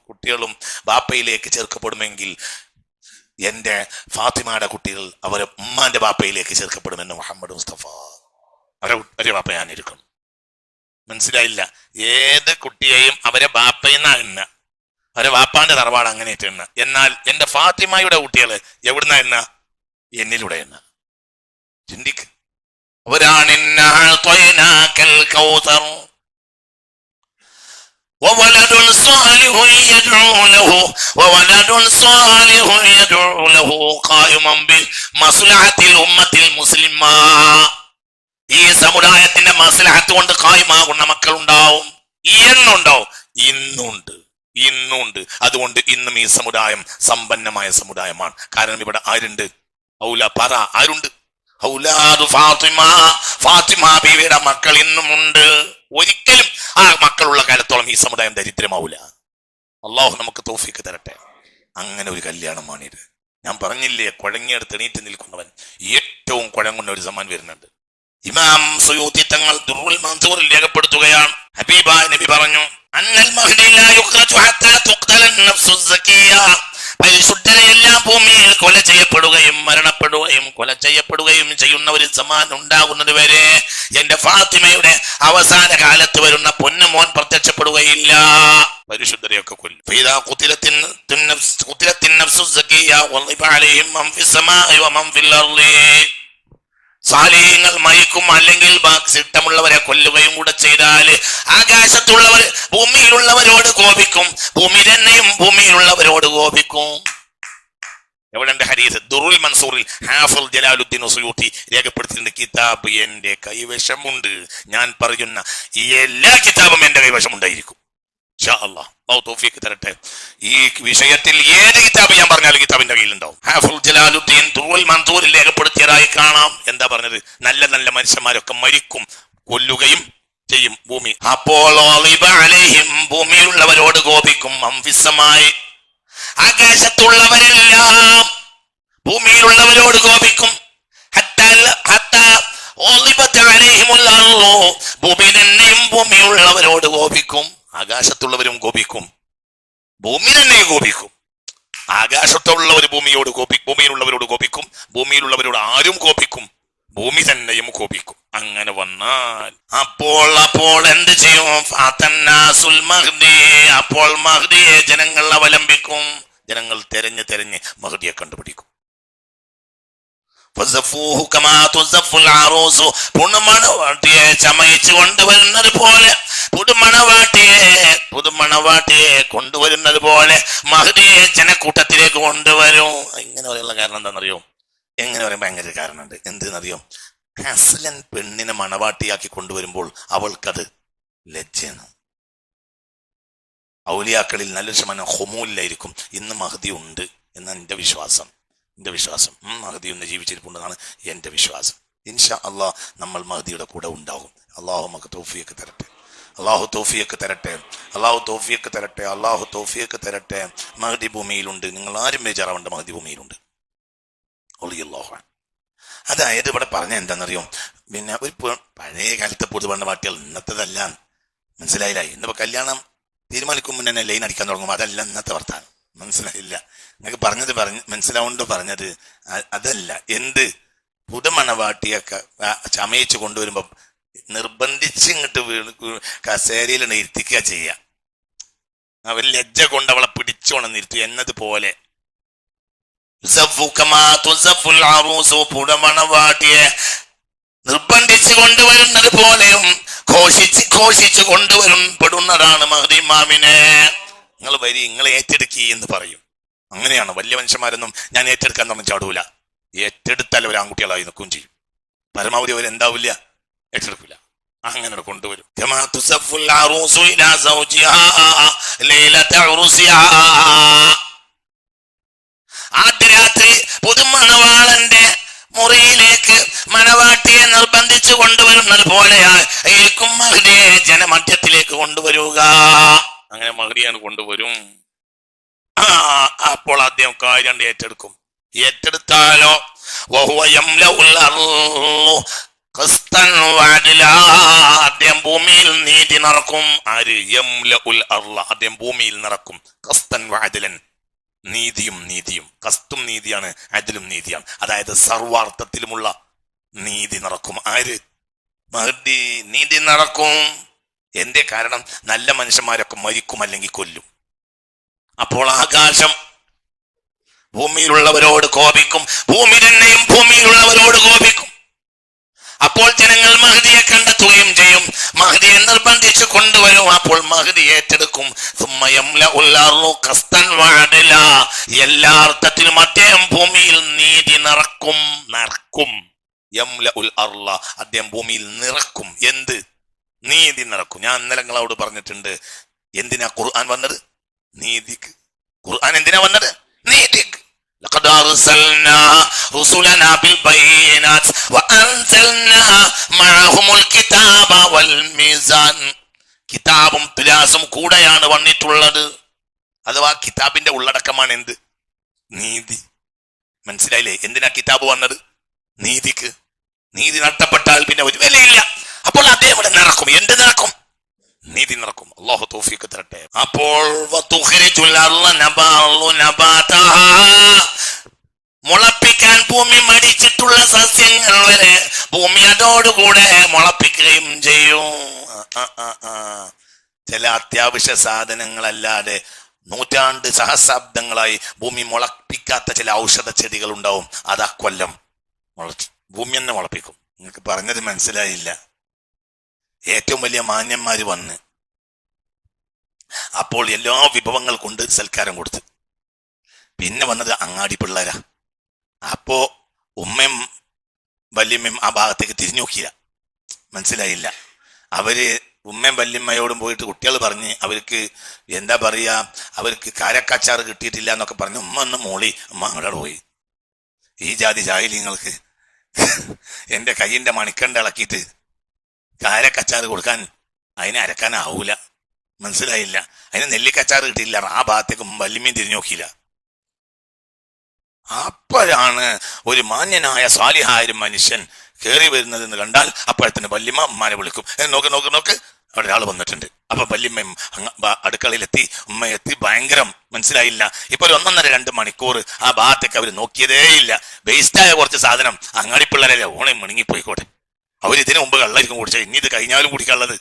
കുട്ടികളും ബാപ്പയിലേക്ക് ചേർക്കപ്പെടുമെങ്കിൽ എന്റെ ഫാത്തിമയുടെ കുട്ടികൾ അവരെ ഉമ്മാന്റെ ബാപ്പയിലേക്ക് ചേർക്കപ്പെടുമെന്ന് മുഹമ്മദ് മുസ്തഫ. അവരെ ബാപ്പ ഞാനിരിക്കണം. മനസ്സിലായില്ല? ഏത് കുട്ടിയെയും അവരെ ബാപ്പയെന്നാ എണ്ണ, അവരെ വാപ്പാന്റെ തറവാട് അങ്ങനെയായിട്ട് എണ്ണ. എന്നാൽ എന്റെ ഫാത്തിമയുടെ കുട്ടികള് എവിടുന്ന എണ്ണ? എന്നിലൂടെ എണ്ണ. ചിന്തിക്ക്. അവരാണ് وولد صالح يدعو له وولد صالح يدعو له قائما بمصلحة الأمة المسلمة. ഈ സമുദായത്തിന്റെ മസ്ലഹത്ത് കൊണ്ട് ഖായിമാകുന്ന മക്കൾ ഉണ്ടാവും. എന്നുണ്ടാവും? ഇന്നുണ്ട്. അതുകൊണ്ട് ഇന്നും ഈ സമുദായം സമ്പന്നമായ സമുദായമാണ്. കാരണം ഇവിടെ ആരുണ്ട്? പറ, ആരുണ്ട്? ഫാത്തിമ ബീവിയുടെ മക്കൾ ഇന്നുമുണ്ട്. ഒരിക്കലും ആ മക്കളുള്ള കാലത്തോളം ഈ സമുദായം ദരിദ്രമാവൂല. അള്ളാഹു നമുക്ക് തൗഫീക്ക് തരട്ടെ. അങ്ങനെ ഒരു കല്യാണമാണിത്. ഞാൻ പറഞ്ഞില്ലേ, കുഴങ്ങിയെടുത്ത് എണീറ്റ് നിൽക്കുന്നവൻ ഏറ്റവും കുഴങ്ങുന്ന ഒരു സമാൻ വരുന്നുണ്ട്. ഇമാം സുയൂത്തി തങ്ങൾ ദുർറുൽ മൻസൂറിൽ രേഖപ്പെടുത്തുകയാണ്, ഹബീബായ നബി പറഞ്ഞു, അന്നൽ മഹ്ദി ലാ യുഖ്റജു ഹത്താ തുഖ്തല അൻ-നഫ്സു സക്കിയ. പരിശുദ്ധരെല്ലാം ഭൂമിയിൽ കൊല ചെയ്യപ്പെടുകയും കൊല ചെയ്യപ്പെടുകയും ചെയ്യുന്ന ഒരു സമാൻ ഉണ്ടാകുന്നത് വരെ എന്റെ ഫാത്തിമയുടെ അവസാന കാലത്ത് വരുന്ന പൊന്നുമോൻ പ്രത്യക്ഷപ്പെടുകയില്ല. പരിശുദ്ധരെയൊക്കെ കൊല്ലും. സാലിഹ്യങ്ങൾ മരിക്കും, അല്ലെങ്കിൽ ഇഷ്ടമുള്ളവരെ കൊല്ലുകയും കൂടെ ചെയ്താൽ ആകാശത്തുള്ളവർ ഭൂമിയിലുള്ളവരോട് കോപിക്കും, ഭൂമി തന്നെയും ഭൂമിയിലുള്ളവരോട് കോപിക്കും. എവിടെ ഹദീസ്? ദുറുൽ മൻസൂറിൽ ഹാഫിൾ ജലാലുദ്ദീൻ സുയൂത്തി രേഖപ്പെടുത്തിയിട്ടുണ്ട്. കിതാബ് എന്റെ കൈവശമുണ്ട്. ഞാൻ പറയുന്ന ഈ എല്ലാ കിതാബും എന്റെ കൈവശമുണ്ടായിരിക്കും. ഇൻഷാ അല്ലാഹ്. അല്ലാഹു തൗഫീഖ് തരട്ടെ. ഈ വിഷയത്തിൽ ഏത് കിതാബ് ഞാൻ പറഞ്ഞാലും കിതാബിന്റെ കയ്യിലുണ്ടാവും. ഹാഫിൾ ജലാലുദ്ദീൻ ദുറുൽ മൻസൂറിൽ രേഖപ്പെടുത്തിയതായി കാണാം. എന്താ പറഞ്ഞത്? നല്ല നല്ല മനുഷ്യന്മാരൊക്കെ മരിക്കും, കൊല്ലുകയും ചെയ്യും ഭൂമി. അപ്പോൾ ഭൂമിയിലുള്ളവരോട് കോപിക്കും. അംഫിസമായി, ആകാശത്തുള്ളവരെല്ലാം ഭൂമിയിലുള്ളവരോട് കോപിക്കും. ഭൂമി തന്നെയും ഭൂമിയുള്ളവരോട് കോപിക്കും. ആകാശത്തുള്ളവരും കോപിക്കും, ഭൂമി തന്നെയും കോപിക്കും. ആകാശത്തുള്ളവർ ഭൂമിയിലുള്ളവരോട് കോപിക്കും, ഭൂമിയിലുള്ളവരോട് ആരും കോപിക്കും, ഭൂമി തന്നെയും കോപിക്കും. അങ്ങനെ വന്നാൽ അപ്പോൾ എന്ത് ചെയ്യും? അപ്പോൾ മഹ്ദിയെ ജനങ്ങൾ അവലംബിക്കും. ജനങ്ങൾ തെരഞ്ഞ് മഹ്ദിയെ കണ്ടുപിടിക്കും. പുതുമണവാട്ടിയെ ചമയിച്ചു കൊണ്ടുവരുന്നത് പോലെ, പുതുമണവാട്ടിയെ കൊണ്ടുവരുന്നത് പോലെ മഹ്ദിയെ ജനക്കൂട്ടത്തിലേക്ക് കൊണ്ടുവരും. ഇങ്ങനെ പറയാനുള്ള കാരണം എന്താണെന്നറിയോ? എങ്ങനെ പറയാൻ ഭയങ്കര കാരണമുണ്ട്. എന്തെന്നറിയോ? ഹസലൻ പെണ്ണിനെ മണവാട്ടിയാക്കി കൊണ്ടുവരുമ്പോൾ അവൾക്കത് ലജ്ജയാണ്. ഔലിയാക്കളിൽ നല്ലൊരു ശതമാനം ഹുമൂലിലായിരിക്കും. ഇന്ന് മഹ്ദി ഉണ്ട് എന്നാണ് എൻ്റെ വിശ്വാസം. മഹ്ദി ഒന്ന് ജീവിച്ചിരിപ്പുണ്ടെന്നാണ് എൻ്റെ വിശ്വാസം. ഇൻഷാ അള്ളാഹ് നമ്മൾ മഹ്ദിയുടെ കൂടെ ഉണ്ടാകും. അള്ളാഹു നമുക്ക് തൗഫീഖ് തരട്ടെ. അള്ളാഹു തൗഫീഖ് തരട്ടെ. മഹ്ദി ഭൂമിയിലുണ്ട്. നിങ്ങൾ ആരും ബേജാറാവേണ്ട, മഹ്ദി ഭൂമിയിലുണ്ട്. അതായത് ഇവിടെ പറഞ്ഞ എന്താണെന്നറിയോ? പിന്നെ ഒരു പഴയ കാലത്തെ പുതുമണവാട്ടികൾ ഇന്നത്തേതല്ല. മനസ്സിലായില്ല? ഇന്നിപ്പോ കല്യാണം തീരുമാനിക്കും മുന്നേ തന്നെ ലൈൻ അടിക്കാൻ തുടങ്ങും. അതല്ല ഇന്നത്തെ വർത്താനം. മനസ്സിലായില്ല? നിങ്ങൾക്ക് മനസ്സിലാവുണ്ടോ പറഞ്ഞത്? അതല്ല. എന്ത് പുതുമണവാട്ടിയൊക്കെ ചമയിച്ചു കൊണ്ടുവരുമ്പോ നിർബന്ധിച്ച് ഇങ്ങോട്ട് കസേരയിൽ ഇരുത്തിക്കുക ചെയ്യാം. അവർ ലജ്ജ കൊണ്ട് അവളെ പിടിച്ചോണം നിർത്തി എന്നതുപോലെ പുതുമണവാട്ടിയെ നിർബന്ധിച്ച് കൊണ്ടുവരുന്നത് പോലെയും ഘോഷിച്ച് കൊണ്ടുവരുന്നതാണ് മഹ്ദി ഇമാമിനെ. നിങ്ങൾ വരി, നിങ്ങൾ ഏറ്റെടുക്കി എന്ന് പറയും. അങ്ങനെയാണ്. വലിയ മനുഷ്യന്മാരൊന്നും ഞാൻ ഏറ്റെടുക്കാൻ പറഞ്ഞ് ചാടൂല. ഏറ്റെടുത്താൽ അവർ ആൺകുട്ടികളായി നിൽക്കുകയും ചെയ്യും. പരമാവധി അവർ എന്താവില്ല, ഏറ്റെടുക്കില്ല. അങ്ങനെ കൊണ്ടുവരും. ആദ്യ രാത്രി പുതുമണവാളന്റെ മുറിയിലേക്ക് മണവാട്ടിയെ നിർബന്ധിച്ചു കൊണ്ടുവരുന്നത് പോലെയായിരിക്കും മഹ്ദിയെ ജനമധ്യത്തിലേക്ക് കൊണ്ടുവരുക. അങ്ങനെ മഹ്ദിയാണ് കൊണ്ടുവരും. അപ്പോൾ ആദ്യം കാര്യം ഏറ്റെടുക്കും. ഏറ്റെടുത്താലോ ഖസ്തൻ വഅദ്ലാ, അദ്ദേഹം ഭൂമിയിൽ നീതി നിറക്കും. ആര്? യംലഉൽ അർള, അദ്ദേഹം ഭൂമിയിൽ നിറക്കും. ഖസ്തൻ വഅദ്ലൻ, നീതിയും നീതിയും. ഖസ്തും നീതിയാണ്, അദ്ലും നീതിയാണ്. അതായത് സർവാർത്ഥത്തിലുമുള്ള നീതി നിറക്കും. ആര്? മഹ്ദി നീതി നടക്കും. എന്റെ കാരണം നല്ല മനുഷ്യന്മാരൊക്കെ മരിക്കും, അല്ലെങ്കിൽ കൊല്ലും. അപ്പോൾ ആകാശം ഭൂമിയിലുള്ളവരോട് കോപിക്കും, ഭൂമി തന്നെയും ഭൂമിയിലുള്ളവരോട് കോപിക്കും. അപ്പോൾ ജനങ്ങൾ മഹ്ദിയെ കണ്ടെത്തുകയും ചെയ്യും, മഹ്ദിയെ നിർബന്ധിച്ചു കൊണ്ടുവരും. അപ്പോൾ മഹ്ദി ഏറ്റെടുക്കും. എല്ലാ അർത്ഥത്തിലും അദ്ദേഹം ഭൂമിയിൽ നീതി നിറക്കും. യംലഉൽ അർള, അദ്ദേഹം ഭൂമിയിൽ നിറക്കും. എന്ത്? നീതി നിറക്കും. ഞാൻ ഇന്നലെ നിങ്ങളോട് പറഞ്ഞിട്ടുണ്ട്, എന്തിനാ ഖുർആൻ വന്നത്? നീതിക്ക്. ഖുർആൻ എന്തിനാ വന്നത്? നീതിക്ക്. ലഖദ് അർസൽനാ റസൂലനാ ബിൽ ബയ്യിനാത്ത് വഅൻസൽനാ മഅഹുൽ കിതാബ വൽ മീസാൻ. കിതാബും തുലാസും കൂടെയാണ് വന്നിട്ടുള്ളത്. അഥവാ കിതാബിന്റെ ഉള്ളടക്കമാണ് എന്ത്? നീതി. മനസ്സിലായില്ലേ? എന്തിനാ കിതാബ് വന്നത്? നീതിക്ക്. നീതി നഷ്ടപ്പെട്ടാൽ പിന്നെ ഒരു വിലയില്ല. അപ്പോൾ അദ്ദേഹം ഇവിടെ നിറക്കും. എന്ത് നിറക്കും? നീതി നിറക്കും. അല്ലാഹു തൗഫീഖ് തരട്ടെ. അപ്പോൾ മുളപ്പിക്കാൻ ഭൂമി മടിച്ചിട്ടുള്ള സസ്യങ്ങൾ വരെ ഭൂമി അതോടുകൂടെ മുളപ്പിക്കുകയും ചെയ്യും. ചില അത്യാവശ്യ സാധനങ്ങളല്ലാതെ നൂറ്റാണ്ട് സഹസ്രാബ്ദങ്ങളായി ഭൂമി മുളപ്പിക്കാത്ത ചില ഔഷധ ചെടികൾ ഉണ്ടാവും. അതാ കൊല്ലം ഭൂമി തന്നെ മുളപ്പിക്കും. നിങ്ങൾക്ക് പറഞ്ഞത് മനസ്സിലായില്ല. ഏറ്റവും വലിയ മാന്യന്മാര് വന്ന് അപ്പോൾ എല്ലാ വിഭവങ്ങൾ കൊണ്ട് സൽക്കാരം കൊടുത്ത്. പിന്നെ വന്നത് അങ്ങാടി പിള്ളേരാ. അപ്പോ ഉമ്മയും വല്യമ്മയും ആ ഭാഗത്തേക്ക് തിരിഞ്ഞു നോക്കിയില്ല. മനസ്സിലായില്ല. അവര് ഉമ്മയും വല്യമ്മയോടും പോയിട്ട് കുട്ടികൾ പറഞ്ഞ് അവർക്ക് എന്താ പറയാ, അവർക്ക് കാരക്കച്ചാറ് കിട്ടിയിട്ടില്ല എന്നൊക്കെ പറഞ്ഞ് ഉമ്മ ഒന്ന് മോളി. ഉമ്മ അങ്ങോട്ട് പോയി. ഈ ജാതി ജാഹിലിങ്ങൾക്ക് എന്റെ കയ്യിന്റെ മണിക്കണ്ട ഇളക്കിയിട്ട് കാരക്കച്ചാറ് കൊടുക്കാൻ അതിനെ അരക്കാനാവൂല. മനസ്സിലായില്ല. അതിന് നെല്ലിക്കച്ചാറ് കിട്ടിയില്ല. ആ ഭാഗത്തേക്ക് വല്യമ്മയും തിരിഞ്ഞു നോക്കിയില്ല. അപ്പോഴാണ് ഒരു മാന്യനായ സാലിഹായ മനുഷ്യൻ കയറി വരുന്നതെന്ന് കണ്ടാൽ അപ്പോഴത്തിന് വല്യമ്മ ഉമ്മാനെ വിളിക്കും. നോക്ക് നോക്ക് നോക്ക്, അവിടെ ഒരാൾ വന്നിട്ടുണ്ട്. അപ്പൊ വല്യമ്മയും അടുക്കളയിലെത്തി, ഉമ്മ എത്തി. ഭയങ്കരം. മനസ്സിലായില്ല. ഇപ്പൊ ഒരു 1.5-2 മണിക്കൂർ ആ ഭാഗത്തേക്ക് അവർ നോക്കിയതേ ഇല്ല. വേസ്റ്റായ കുറച്ച് സാധനം അങ്ങാടിപ്പിള്ളേരല്ലേ ഓണെ മുണങ്ങിപ്പോയിക്കോട്ടെ. അവരിതിനു മുമ്പ് കള്ളായിരിക്കും കുടിച്ചത്, ഇനി ഇത് കഴിഞ്ഞാലും കുടിക്കാനുള്ളത്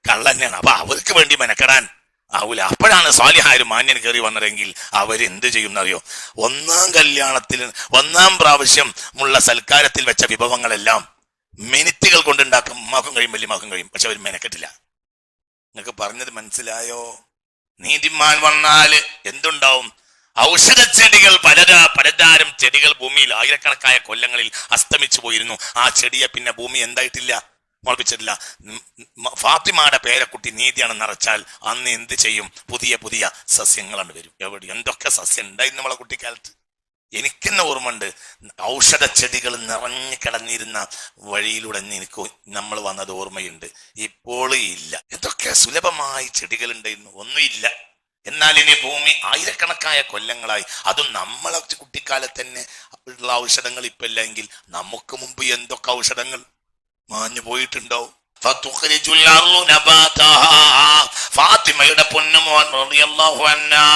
കള്ള തന്നെയാണ്. അപ്പൊ അവർക്ക് വേണ്ടി മെനക്കെടാൻ ആവൂല. അപ്പോഴാണ് സാലിഹായ മാന്യൻ കയറി വന്നതെങ്കിൽ അവരെന്ത് ചെയ്യുന്നറിയോ? 1ാം കല്യാണത്തിൽ 1ാം പ്രാവശ്യം ഉള്ള സൽക്കാരത്തിൽ വെച്ച വിഭവങ്ങളെല്ലാം മിനിറ്റുകൾ കൊണ്ടുണ്ടാക്കും. ഉമ്മാക്കും കഴിയും, വല്യമാക്കും കഴിയും. പക്ഷെ അവർ മെനക്കെട്ടില്ല. നിങ്ങൾക്ക് പറഞ്ഞത് മനസ്സിലായോ? നീതിമാൻ വന്നാല് എന്തുണ്ടാവും? ഔഷധ ചെടികൾ, പലതാരം ചെടികൾ ഭൂമിയിൽ ആയിരക്കണക്കായ കൊല്ലങ്ങളിൽ അസ്തമിച്ചു പോയിരുന്നു. ആ ചെടിയെ പിന്നെ ഭൂമി എന്തായിട്ടില്ല, മുളപ്പിച്ചിട്ടില്ല. ഫാത്തിമയുടെ പേരക്കുട്ടി നീതിയാണ് നിറച്ചാൽ അന്ന് എന്ത് ചെയ്യും? പുതിയ പുതിയ സസ്യങ്ങളാണ് വരും. എവിടെ എന്തൊക്കെ സസ്യം ഉണ്ടായിരുന്നു നമ്മളെ കുട്ടിക്കാലത്ത്. എനിക്കെന്നെ ഓർമ്മയുണ്ട്, ഔഷധ ചെടികൾ നിറഞ്ഞു കിടന്നിരുന്ന വഴിയിലൂടെ എനിക്ക് നമ്മൾ വന്നത് ഓർമ്മയുണ്ട്. ഇപ്പോൾ ഇല്ല. എന്തൊക്കെ സുലഭമായി ചെടികൾ ഉണ്ടായിരുന്നു, ഒന്നുമില്ല. എന്നാൽ ഇനി ഭൂമി ആയിരക്കണക്കായ കൊല്ലങ്ങളായി, അതും നമ്മളെ കുട്ടിക്കാലത്ത് തന്നെ ഉള്ള ഔഷധങ്ങൾ ഇപ്പൊ ഇല്ലെങ്കിൽ നമുക്ക് മുമ്പ് എന്തൊക്കെ ഔഷധങ്ങൾ മാഞ്ഞു പോയിട്ടുണ്ടാവും. ഫാത്തിമയുടെ പൊന്നുമോൻ റളിയല്ലാഹു അൻഹാ,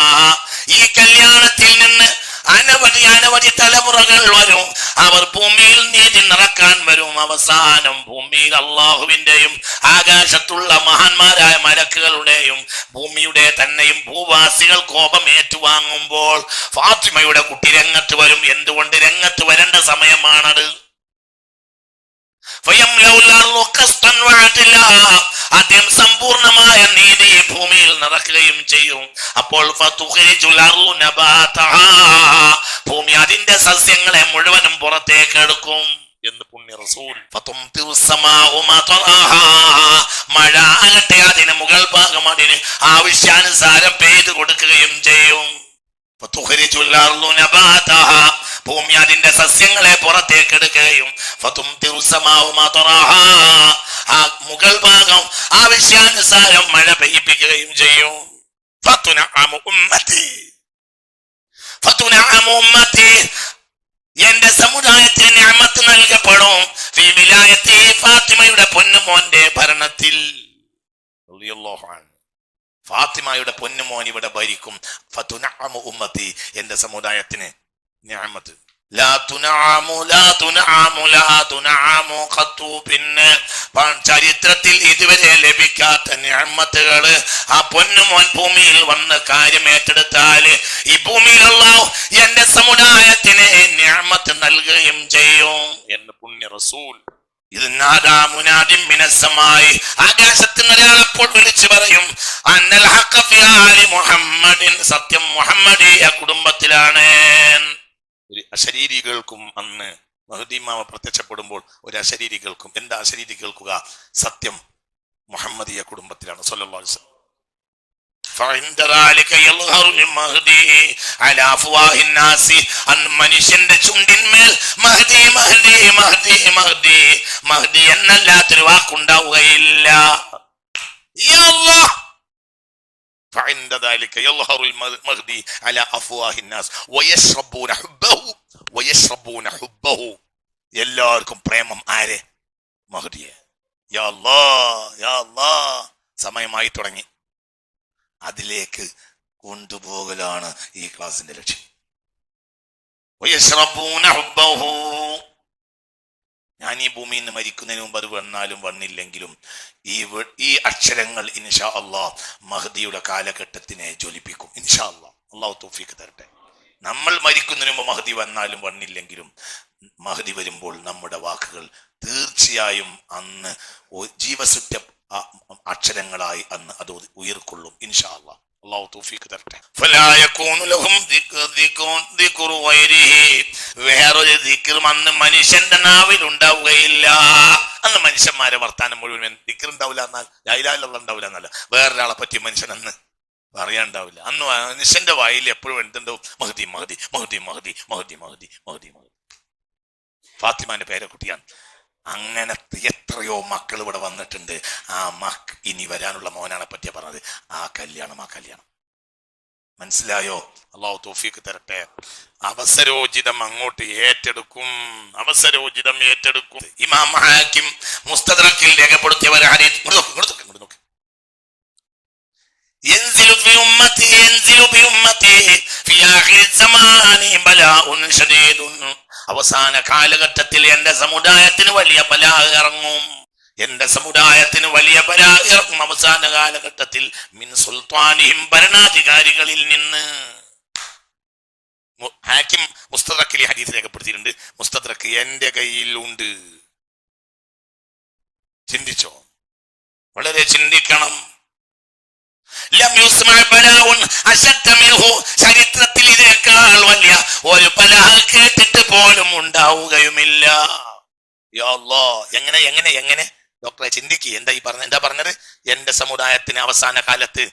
ഈ കല്യാണത്തിൽ നിന്ന് അനവധി തലമുറകൾ വരും. അവർ ഭൂമിയിൽ നീതി നിറക്കാൻ വരും. അവസാനം ഭൂമിയിൽ അള്ളാഹുവിന്റെയും ആകാശത്തുള്ള മഹാന്മാരായ മലക്കുകളുടെയും ഭൂമിയുടെ തന്നെയും ഭൂവാസികൾ കോപം ഏറ്റുവാങ്ങുമ്പോൾ ഫാത്തിമയുടെ കുട്ടി രംഗത്ത് വരും. എന്തുകൊണ്ട് രംഗത്ത് വരേണ്ട സമയമാണത്? അദ്ദേഹം സമ്പൂർണമായ നീതി ഭൂമിയിൽ നടക്കുകയും ചെയ്യും. അപ്പോൾ ഭൂമി അതിന്റെ സസ്യങ്ങളെ മുഴുവനും പുറത്തേക്ക് എടുക്കും എന്ന് പുണ്യ റസൂൽ. മഴ ആകട്ടെ അതിന് മുകൾ ഭാഗം അതിന് ആവശ്യാനുസാരം പെയ്തു കൊടുക്കുകയും ചെയ്യും. ഭൂമി അതിന്റെ സസ്യങ്ങളെ പുറത്തേക്ക് എടുക്കുകയും ആ മുകൾ ഭാഗം ആവശ്യാനുസാരം മഴ പെയ്യിപ്പിക്കുകയും ചെയ്യും. എന്റെ സമുദായത്തിന് നിഅമത്ത് നൽകപ്പെടും. ഫീ വിലായത്തി, ഫാത്തിമയുടെ പൊന്നുമോന്റെ ഭരണത്തിൽ. ഫാത്തിമയുടെ പൊന്നുമോൻ ഇവിടെ ഭരിക്കും. ഫതുനഅമു ഉമ്മത്തി, എന്റെ സമുദായത്തിന് നിഅമത്ത്. ലാ തുനഅമു ലാ തുനഅമു ലാ തുനഅമു ഖത്തു, പിന്നെ ചരിത്രത്തിൽ ഇതുവരെ ലഭിക്കാത്ത നിഅമത്തുകൾ ആ പൊന്നുമോൻ ഭൂമിയിൽ വന്ന് കാര്യം ഏറ്റെടുത്താൽ ഈ ഭൂമിയിൽ അല്ലാഹു എന്റെ സമുദായത്തിന് നിഅമത്ത് നൽകുകയും ചെയ്യും എന്ന് പുണ്യ റസൂൽ. ഇത് നാദാ മുനാദിം മിനസ്സമായി, ആകാശത്ത് നിന്ന് ഒരാൾ അപ്പോൾ വിളിച്ചു പറയും, അന്നൽ ഹഖ ഫി ആലി മുഹമ്മദിൻ, സത്യം മുഹമ്മദിയ കുടുംബത്തിലാണ്. ഒരു അശരീരികൾക്കും അന്ന് മഹ്ദി ഇമാമ പ്രത്യക്ഷപ്പെടുമ്പോൾ ഒരു അശരീരികൾക്കും, എന്താ അശരീരി കേൾക്കുക, സത്യം മുഹമ്മദിയ കുടുംബത്തിലാണ് സല്ലല്ലാഹു അലൈഹി വസല്ലം. മനുഷ്യന്റെ ചുണ്ടിന്മേൽ മഹ്ദി മഹ്ദി മഹ്ദി മഹ്ദി മഹ്ദി എന്നല്ലാത്തൊരു വാക്കുണ്ടാവുകയില്ല. എല്ലാവർക്കും പ്രേമം ആരെ? മഹ്ദിയെ. യാ അല്ലാഹ് യാ അല്ലാഹ്, സമയമായി തുടങ്ങി. അതിലേക്ക് കൊണ്ടുപോകലാണ് ഈ ക്ലാസിന്റെ ലക്ഷ്യം. ഞാൻ ഈ ഭൂമിയിൽ നിന്ന് മരിക്കുന്നതിന് മുമ്പ് അത് വന്നാലും വന്നില്ലെങ്കിലും ഈ അക്ഷരങ്ങൾ ഇൻഷാ അല്ലാഹ് മഹ്ദിയുടെ കാലഘട്ടത്തിനെ ജ്വലിപ്പിക്കും ഇൻഷാ അല്ലാഹ്. അല്ലാഹു തൗഫീഖ് തരട്ടെ. നമ്മൾ മരിക്കുന്നതിന് മുമ്പ് മഹ്ദി വന്നാലും വന്നില്ലെങ്കിലും മഹ്ദി വരുമ്പോൾ നമ്മുടെ വാക്കുകൾ തീർച്ചയായും അന്ന് ജീവസുറ്റ അക്ഷരങ്ങളായി അന്ന് അത് ഉയർക്കൊള്ളും ഇൻഷാ അല്ലാഹ്. അല്ലാഹു തൗഫീഖ് തരട്ടെ. ഫലാ യകൂനു ലഹും ദിക്റു ഗൈരിഹി, വേറൊരു ദിക്റും അന്ന് മനുഷ്യന്റെ നാവിൽ ഉണ്ടാവുകയില്ല. അന്ന് മനുഷ്യന്മാരെ വർത്താനം മുഴുവൻ ദിക്ർ ഉണ്ടാവില്ല, എന്നാൽ ലാ ഇലാഹ ഇല്ലല്ലാഹ് ഉണ്ടാവില്ല എന്നല്ല, വേറൊരാളെ പറ്റി മനുഷ്യൻ അന്ന് പറയാണ്ടാവില്ല. അന്ന് മനുഷ്യന്റെ വായിൽ എപ്പോഴും എന്തുണ്ടാവും? മഹ്ദി മഹ്ദി മഹ്ദി മഹ്ദി മഹ്ദി മഹ്ദി മഹ്ദി മഹ്ദി. ഫാത്തിമാന്റെ പേരക്കുട്ടിയാണ്. അങ്ങനത്തെ എത്രയോ മക്കൾ ഇവിടെ വന്നിട്ടുണ്ട്. ആ ഇനി വരാനുള്ള മോനാണ് പറ്റിയ പറഞ്ഞത്. ആ കല്യാണം മനസ്സിലായോ? അല്ലാഹു തൗഫീഖ് തരട്ടെ. അവസരോചിതം അങ്ങോട്ട് ഏറ്റെടുക്കും, അവസരോചിതം ഏറ്റെടുക്കും. ഇമാം ഹാക്കിം മുസ്തദ്റക്കിൽ രേഖപ്പെടുത്തിയ ഒരു ഹദീസ് നോക്ക്. ينزل بأمتي في آخر الزمان بلاء شديد, അവസാന കാലഘട്ടത്തിൽ എന്റെ സമുദായത്തിന് വലിയ ബലാ ഇറങ്ങും. എന്റെ സമുദായത്തിന് വലിയ ബലാ ഇറങ്ങും അവസാന കാലഘട്ടത്തിൽ. മിൻ സുൽത്താനിഹിം, ഭരണാധികാരികളിൽ നിന്ന്. ഹാക്കിം മുസ്തദ്റക്കിൽ ഹദീസ് രേഖപ്പെടുത്തിയിട്ടുണ്ട്. മുസ്തദ്റക്ക് എന്റെ കയ്യിലുണ്ട്. ചിന്തിച്ചോ? വളരെ ചിന്തിക്കണം. ചരിത്രത്തിൽ ഇതിനേക്കാൾ വലിയ ഒരു ബലാ കേട്ടിട്ട് പോലും ഉണ്ടാവുകയുമില്ല. എങ്ങനെ എങ്ങനെ എങ്ങനെ ഡോക്ടറെ ചിന്തിക്കുക. എന്താ പറഞ്ഞത്? എന്റെ സമുദായത്തിന് അവസാന കാലത്ത്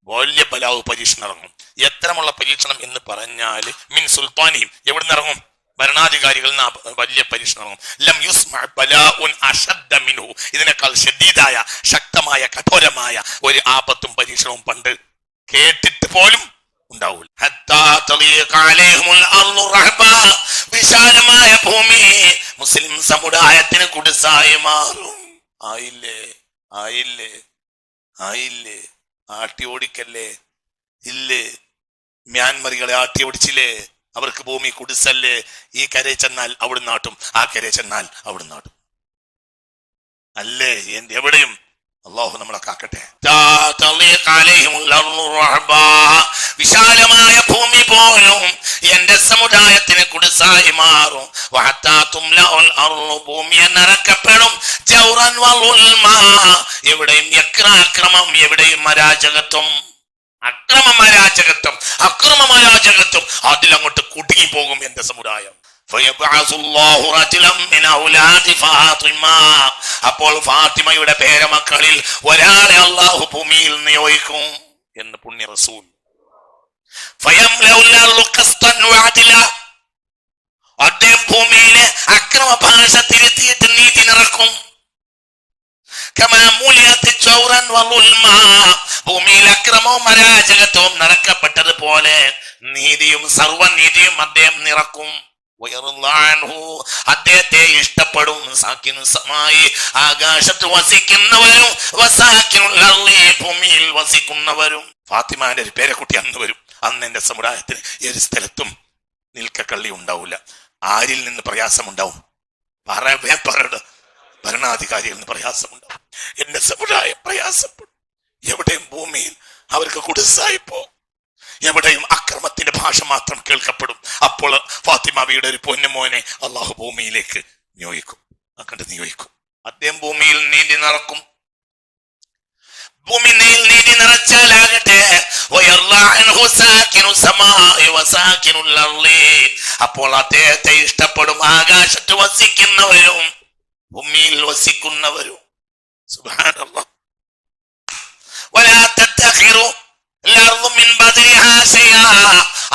വലിയ ബലാവ് പരീക്ഷണം ഇറങ്ങും. എത്രമുള്ള പരീക്ഷണം എന്ന് പറഞ്ഞാൽ മിൻ സുൽത്താനിയും, എവിടെ നിന്ന് ഇറങ്ങും? ഭരണാധികാരികളിൽ നിന്ന് വലിയ പരീക്ഷണം ഇറങ്ങും. ലം യുസ്മഅ ബലാഉൻ അശദ്ദ മിൻഹു, ഇതിനേക്കാൾ ശദീദായ, ശക്തമായ, കഠോരമായ ഒരു ആപത്തും പരീക്ഷണവും പണ്ട് കേട്ടിട്ട് പോലും ഉണ്ടാവൂല. വിശാലമായ ഭൂമി മുസ്ലിം സമുദായത്തിന് കുടിസായി മാറും. ആയില്ലേ ആട്ടി ഓടിക്കല്ലേ? ഇല്ലേ? മ്യാൻമറികളെ ആട്ടി ഓടിച്ചില്ലേ? അവർക്ക് ഭൂമി കുടിസല്ലേ? ഈ കരയിൽ ചെന്നാൽ അവിടുന്ന് നാട്ടും, ആ കരയിൽ ചെന്നാൽ അവിടുന്ന് നാട്ടും അല്ലേ? എവിടെയും അല്ലാഹു നമ്മളെ കാക്കട്ടെ. വിശാലമായ ഭൂമി പോലും എന്റെ സമുദായത്തിന് കുടിസായി മാറും. ഭൂമിയെ നിറക്കപ്പെടും. എവിടെയും അക്രമം, എവിടെയും അരാജകത്വം, അക്രമമരാജകത്വം അതിലങ്ങോട്ട് കുടുങ്ങി പോകും എന്റെ സമുദായം. അപ്പോൾ ഫാത്തിമയുടെ പേരമക്കളിൽ ഒരാളെ അല്ലാഹു ഭൂമിയിൽ നിയോഗിക്കും എന്ന് പുണ്യ റസൂൽ. അദ്ദേഹം ഭൂമിയിലെ അക്രമ ഭാഷ തിരുത്തിയിട്ട് നീതി നിറക്കും. ഭൂമിയിൽ അക്രമവും അരാജകത്വവും നടക്കപ്പെട്ടതുപോലെ നീതിയും സർവനീതിയും അദ്ദേഹം നിറക്കും. അദ്ദേഹത്തെ ഇഷ്ടപ്പെടും. സാക്കിനുസമായി ആകാശത്ത് വസിക്കുന്നവരും വസാക്കിനുൽ ഭൂമിയിൽ വസിക്കുന്നവരും. ഫാത്തിമാന്റെ ഒരു പേരക്കുട്ടി അന്ന് വരും. അന്ന് എന്റെ സമുദായത്തിന് ഏത് സ്ഥലത്തും നിൽക്കക്കള്ളി ഉണ്ടാവില്ല. ആരിൽ നിന്ന് പ്രയാസമുണ്ടാവും? പറയുടെ ഭരണാധികാരിയിൽ നിന്ന് പ്രയാസമുണ്ടാവും. എന്റെ സമുദായം പ്രയാസപ്പെടും. എവിടെയും ഭൂമിയിൽ അവർക്ക് കുടിസായിപ്പോ, എവിടെയും അക്രമത്തിന്റെ ഭാഷ മാത്രം കേൾക്കപ്പെടും. അപ്പോൾ ഫാത്തിമാവിയുടെ ഒരു പൊന്നുമോനെ അള്ളാഹു ഭൂമിയിലേക്ക് നിയോഗിക്കും. അദ്ദേഹം ഭൂമിയിൽ നീതി നടക്കും. ഭൂമി നീതി നിറച്ചാലാകട്ടെ അപ്പോൾ അദ്ദേഹത്തെ ഇഷ്ടപ്പെടും ആകാശത്ത് വസിക്കുന്നവരും ഭൂമിയിൽ വസിക്കുന്നവരും. സുബ്ഹാനല്ലാഹ്. വലാ തത്തഖിറു ലർദു മിൻ ബദ്രിഹാ ശൈആ.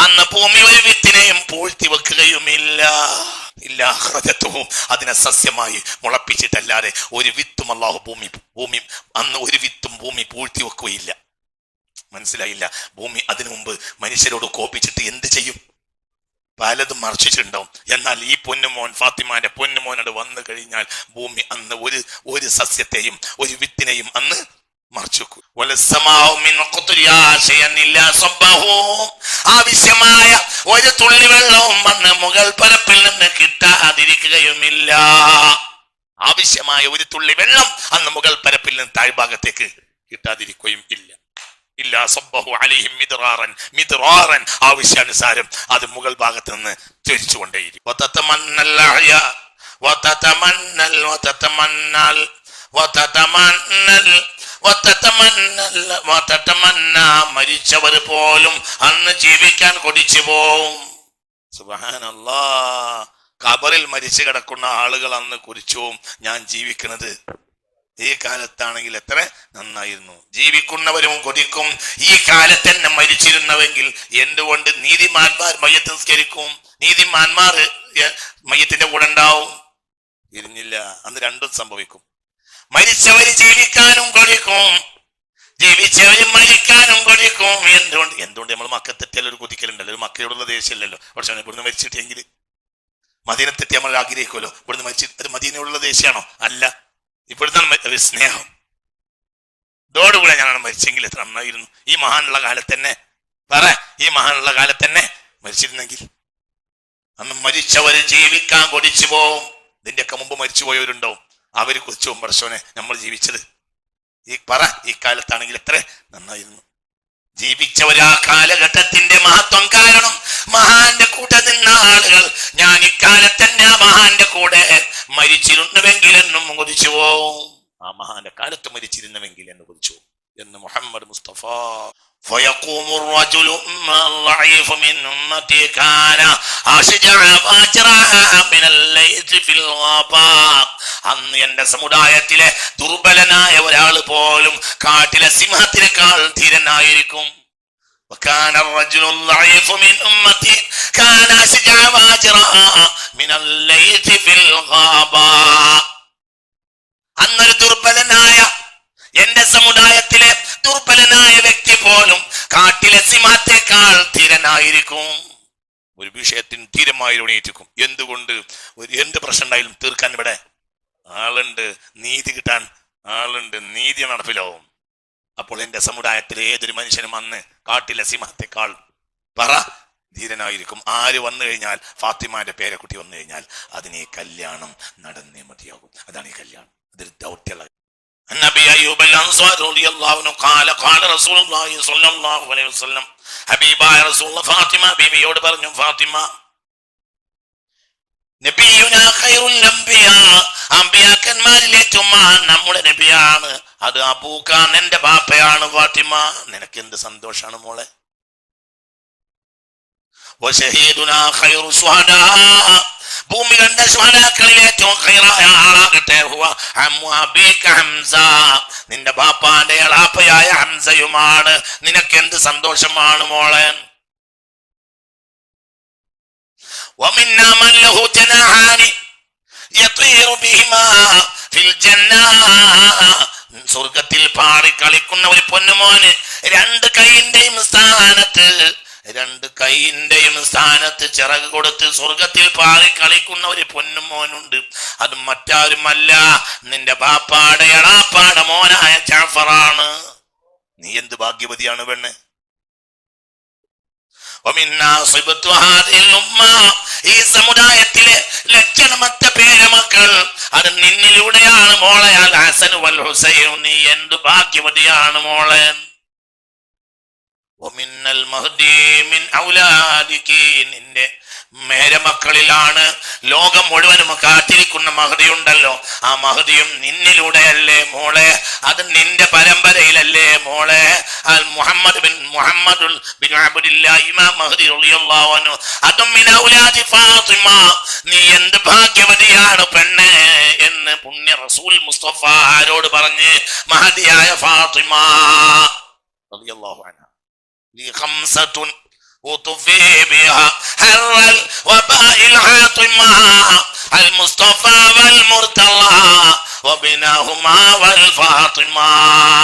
അന്ന് ഭൂമി ഒരു വിത്തിനെയും പൂഴ്ത്തി വെക്കുകയുമില്ല. അതിനെ സസ്യമായി മുളപ്പിച്ചിട്ടല്ലാതെ ഒരു വിത്തും അല്ലാഹു ഭൂമി അന്ന് ഒരു വിത്തും ഭൂമി പൂഴ്ത്തി വെക്കുകയില്ല. മനസ്സിലായില്ല? ഭൂമി അതിനു മുമ്പ് മനുഷ്യരോട് കോപിച്ചിട്ട് എന്ത് ചെയ്യും? പലതും മറച്ചിട്ടുണ്ടാവും. എന്നാൽ ഈ പൊന്നുമോൻ, ഫാത്തിമാന്റെ പൊന്നുമോനോട് വന്നു കഴിഞ്ഞാൽ ഭൂമി അന്ന് ഒരു സസ്യത്തെയും ഒരു വിത്തിനെയും അന്ന് മറച്ചു വെക്കും. ആവശ്യമായ ഒരു തുള്ളി വെള്ളവും അന്ന് മുകൾ പരപ്പിൽ നിന്ന് കിട്ടാതിരിക്കുകയുമില്ല. ആവശ്യമായ ഒരു തുള്ളി വെള്ളം അന്ന് മുകൾ പരപ്പിൽ നിന്ന് താഴ്ഭാഗത്തേക്ക് കിട്ടാതിരിക്കുകയും ഇല്ല. ആവശ്യാനുസാരം അത് മുകൾ ഭാഗത്ത് നിന്ന് ചൊരിച്ചുകൊണ്ടേയിരിക്കും. മരിച്ചവർ പോലും അന്ന് ജീവിക്കാൻ കൊതിച്ചു പോവും. സുബ്ഹാനല്ലാഹ്. ഖബറിൽ മരിച്ചു കിടക്കുന്ന ആളുകൾ അന്ന് കുറിച്ചും ഞാൻ ജീവിക്കുന്നത് ഈ കാലത്താണെങ്കിൽ എത്ര നന്നായിരുന്നു. ജീവിക്കുന്നവരും കൊതിക്കും ഈ കാലത്ത് തന്നെ മരിച്ചിരുന്നുവെങ്കിൽ. എന്തുകൊണ്ട്? നീതിമാന്മാർ മയ്യത്ത് നിസ്കരിക്കും, നീതിമാന്മാർ മയ്യത്തിന്റെ കൂടെ ഉണ്ടാവും. ഇരുന്നില്ല. അന്ന് രണ്ടും സംഭവിക്കും. മരിച്ചവര് ജീവിക്കാനും കൊതിക്കും, ജീവിച്ചവരും മരിക്കാനും കൊതിക്കും. എന്തുകൊണ്ട് നമ്മൾ മക്കത്തെത്തിയാൽ ഒരു കൊതിക്കലുണ്ടല്ലോ. ഒരു മക്കയോടുള്ള ദേഷ്യമില്ലല്ലോ. പക്ഷെ ഇവിടുന്ന് മരിച്ചിട്ടെങ്കിൽ മദീനത്തെത്തി നമ്മൾ ആഗ്രഹിക്കുമല്ലോ. ഇവിടുന്ന് മരിച്ച് അത് മദീനയോടുള്ള ദേഷ്യമാണോ? അല്ല, ഇവിടുന്ന് സ്നേഹം. ഇതോടുകൂടെ ഞാനാണ് മരിച്ചെങ്കിൽ എത്ര നന്നായിരുന്നു. ഈ മഹാനുള്ള കാലത്ത് തന്നെ ഈ മഹാനുള്ള കാലത്ത് തന്നെ മരിച്ചിരുന്നെങ്കിൽ. അന്ന് മരിച്ചവര് ജീവിക്കാൻ കൊതിച്ചു പോവും. ഇതിന്റെയൊക്കെ മുമ്പ് മരിച്ചു പോയവരുണ്ടാവും. അവര് കൊതിച്ചു പോകും, പടച്ചോനെ നമ്മൾ ജീവിച്ചത് ഈ കാലത്താണെങ്കിൽ എത്ര നന്നായിരുന്നു. ജീവിച്ചവർ ആ കാലഘട്ടത്തിന്റെ മഹത്വം കാരണം മഹാന്റെ കൂടെ നിന്ന ആളുകൾ ഞാൻ ഇക്കാലത്ത് തന്നെ ആ മഹാന്റെ കൂടെ മരിച്ചിരുന്നുവെങ്കിൽ എന്നും കൊതിച്ചു പോവും. ആ മഹാന്റെ കാലത്ത് മരിച്ചിരുന്നുവെങ്കിൽ എന്ന് കൊതിച്ചു എന്ന് മുഹമ്മദ് മുസ്തഫ. فيقوم الرجل الضعيف من أمتي كان أشجع فاجرا من الليث في الغابات. അന്ന് എന്റെ സമുദായത്തിലെ ദുർബലനായ ഒരാൾ പോലും കാട്ടിലെ സിംഹത്തിനേക്കാൾ ധീരനായിരിക്കും. وكان الرجل الضعيف من أمتي كان أشجع فاجرا من الليث في الغابات. അന്നൊരു ദുർബലനായ എന്റെ സമുദായത്തിലെ ദുർബലനായ വ്യക്തി പോലും കാട്ടിലെ സിംഹത്തെക്കാൾ ധീരനായിരിക്കും. ഒരു വിഷയത്തിന് ധീരമായി എണീറ്റിക്കും. എന്തുകൊണ്ട്? എന്ത് പ്രശ്നം ഉണ്ടായാലും തീർക്കാൻ ഇവിടെ ആളുണ്ട്, നീതി കിട്ടാൻ ആളുണ്ട്, നീതി നടപ്പിലാവും. അപ്പോൾ എന്റെ സമുദായത്തിലെ ഏതൊരു മനുഷ്യനും അന്ന് കാട്ടിലെ സിംഹത്തെക്കാൾ ധീരനായിരിക്കും. ആര് വന്നു കഴിഞ്ഞാൽ, ഫാത്തിമാന്റെ പേരക്കുട്ടി വന്നു കഴിഞ്ഞാൽ അതിന് കല്യാണം നടന്നേ മതിയാകും. അതാണ് ഈ കല്യാണം. അതൊരു ദൗത്യമുള്ള. النبي أيوب الأنصاري رضي الله عنه قال قال رسول الله صلى الله عليه وسلم حبيباയ റസൂൽ ഫാത്തിമ ബീവിയോട് പറഞ്ഞു, ഫാത്തിമ നബിയുനാ ഖൈറുൽ അംബിയാ, അംബിയാക്കന്മാരിൽ ഏറ്റവും നമ്മുടെ നബിയാണ്. അത് അബൂക്കാൻ, എന്റെ ബാപ്പയാണ്. ഫാത്തിമ നിനക്ക് എന്ത് സന്തോഷാണ് മോളെ. വശഹീദുനാ ഖൈറു ശുഹദാ, ഭൂമി കണ്ട ശുഹദാക്കളിൽ ഏറ്റവും ഖൈറായ ആളാകട്ടെ ഹുവ അബീക ഹംസ, നിന്റെ ബാപ്പാന്റെ എളാപ്പയായ ഹംസയുമാണ്. നിനക്ക് എന്ത് സന്തോഷമാണ് മോളെ. വമിന്നാ മൻ ലഹു ജനാഹാനി യതീറു ബിഹിമാ ഫിൽ ജന്നാ, സ്വർഗത്തിൽ പാറി കളിക്കുന്ന ഒരു പൊന്നുമോന് രണ്ട് കൈയിന്റെയും സ്ഥാനത്ത് രണ്ട് കൈയിന്റെയും സ്ഥാനത്ത് ചിറക് കൊടുത്ത് സ്വർഗത്തിൽ പാറി കളിക്കുന്ന ഒരു പൊന്നുമോനുണ്ട്. അത് മറ്റാരുമല്ല, നിന്റെ ബാപ്പാടെ എളാപ്പാടെ മോനായ ജാഫറാണ്. നീ എന്ത് ഭാഗ്യവതിയാണ് പെണ്ണ്. ഈ സമുദായത്തിലെ ലക്ഷണമറ്റ പേരമക്കൾ അത് നിന്നിലൂടെയാണ് മോളെ. അൽ ഹസൻ വൽ ഹുസൈൻ, നീ എന്ത് ഭാഗ്യവതിയാണ് മോളെ. ഒമിന്നൽ മഹ്ദി മിൻ ഔലാദികി, നിന്റെ മേരമക്കളിലാണ് ലോകം മുഴുവനും കാത്തിരിക്കുന്ന മഹ്ദി ഉണ്ടല്ലോ, ആ മഹ്ദിയും നിന്നിലൂടെയല്ലേ മോളെ, അത് നിന്റെ പരമ്പരയിലല്ലേ മോളെ. അൽ മുഹമ്മദ് ബിൻ അബ്ദുല്ലാഹ് ഇമാം മഹ്ദി റളിയല്ലാഹു അൻഹു, അതും മിൻ ഔലാദി ഫാത്തിമ, നീ എന്ത് ഭാഗ്യവതിയാണ് പെണ്ണെ എന്ന് പുണ്യ റസൂൽ മുസ്തഫ ആരോട് പറഞ്ഞ്? മഹദിയായ ഫാത്തിമ റളിയല്ലാഹു അൻഹ. خمسة وطفي بها حر الوباء العاطمة المصطفى والمرتضى وبناهما والفاطمة.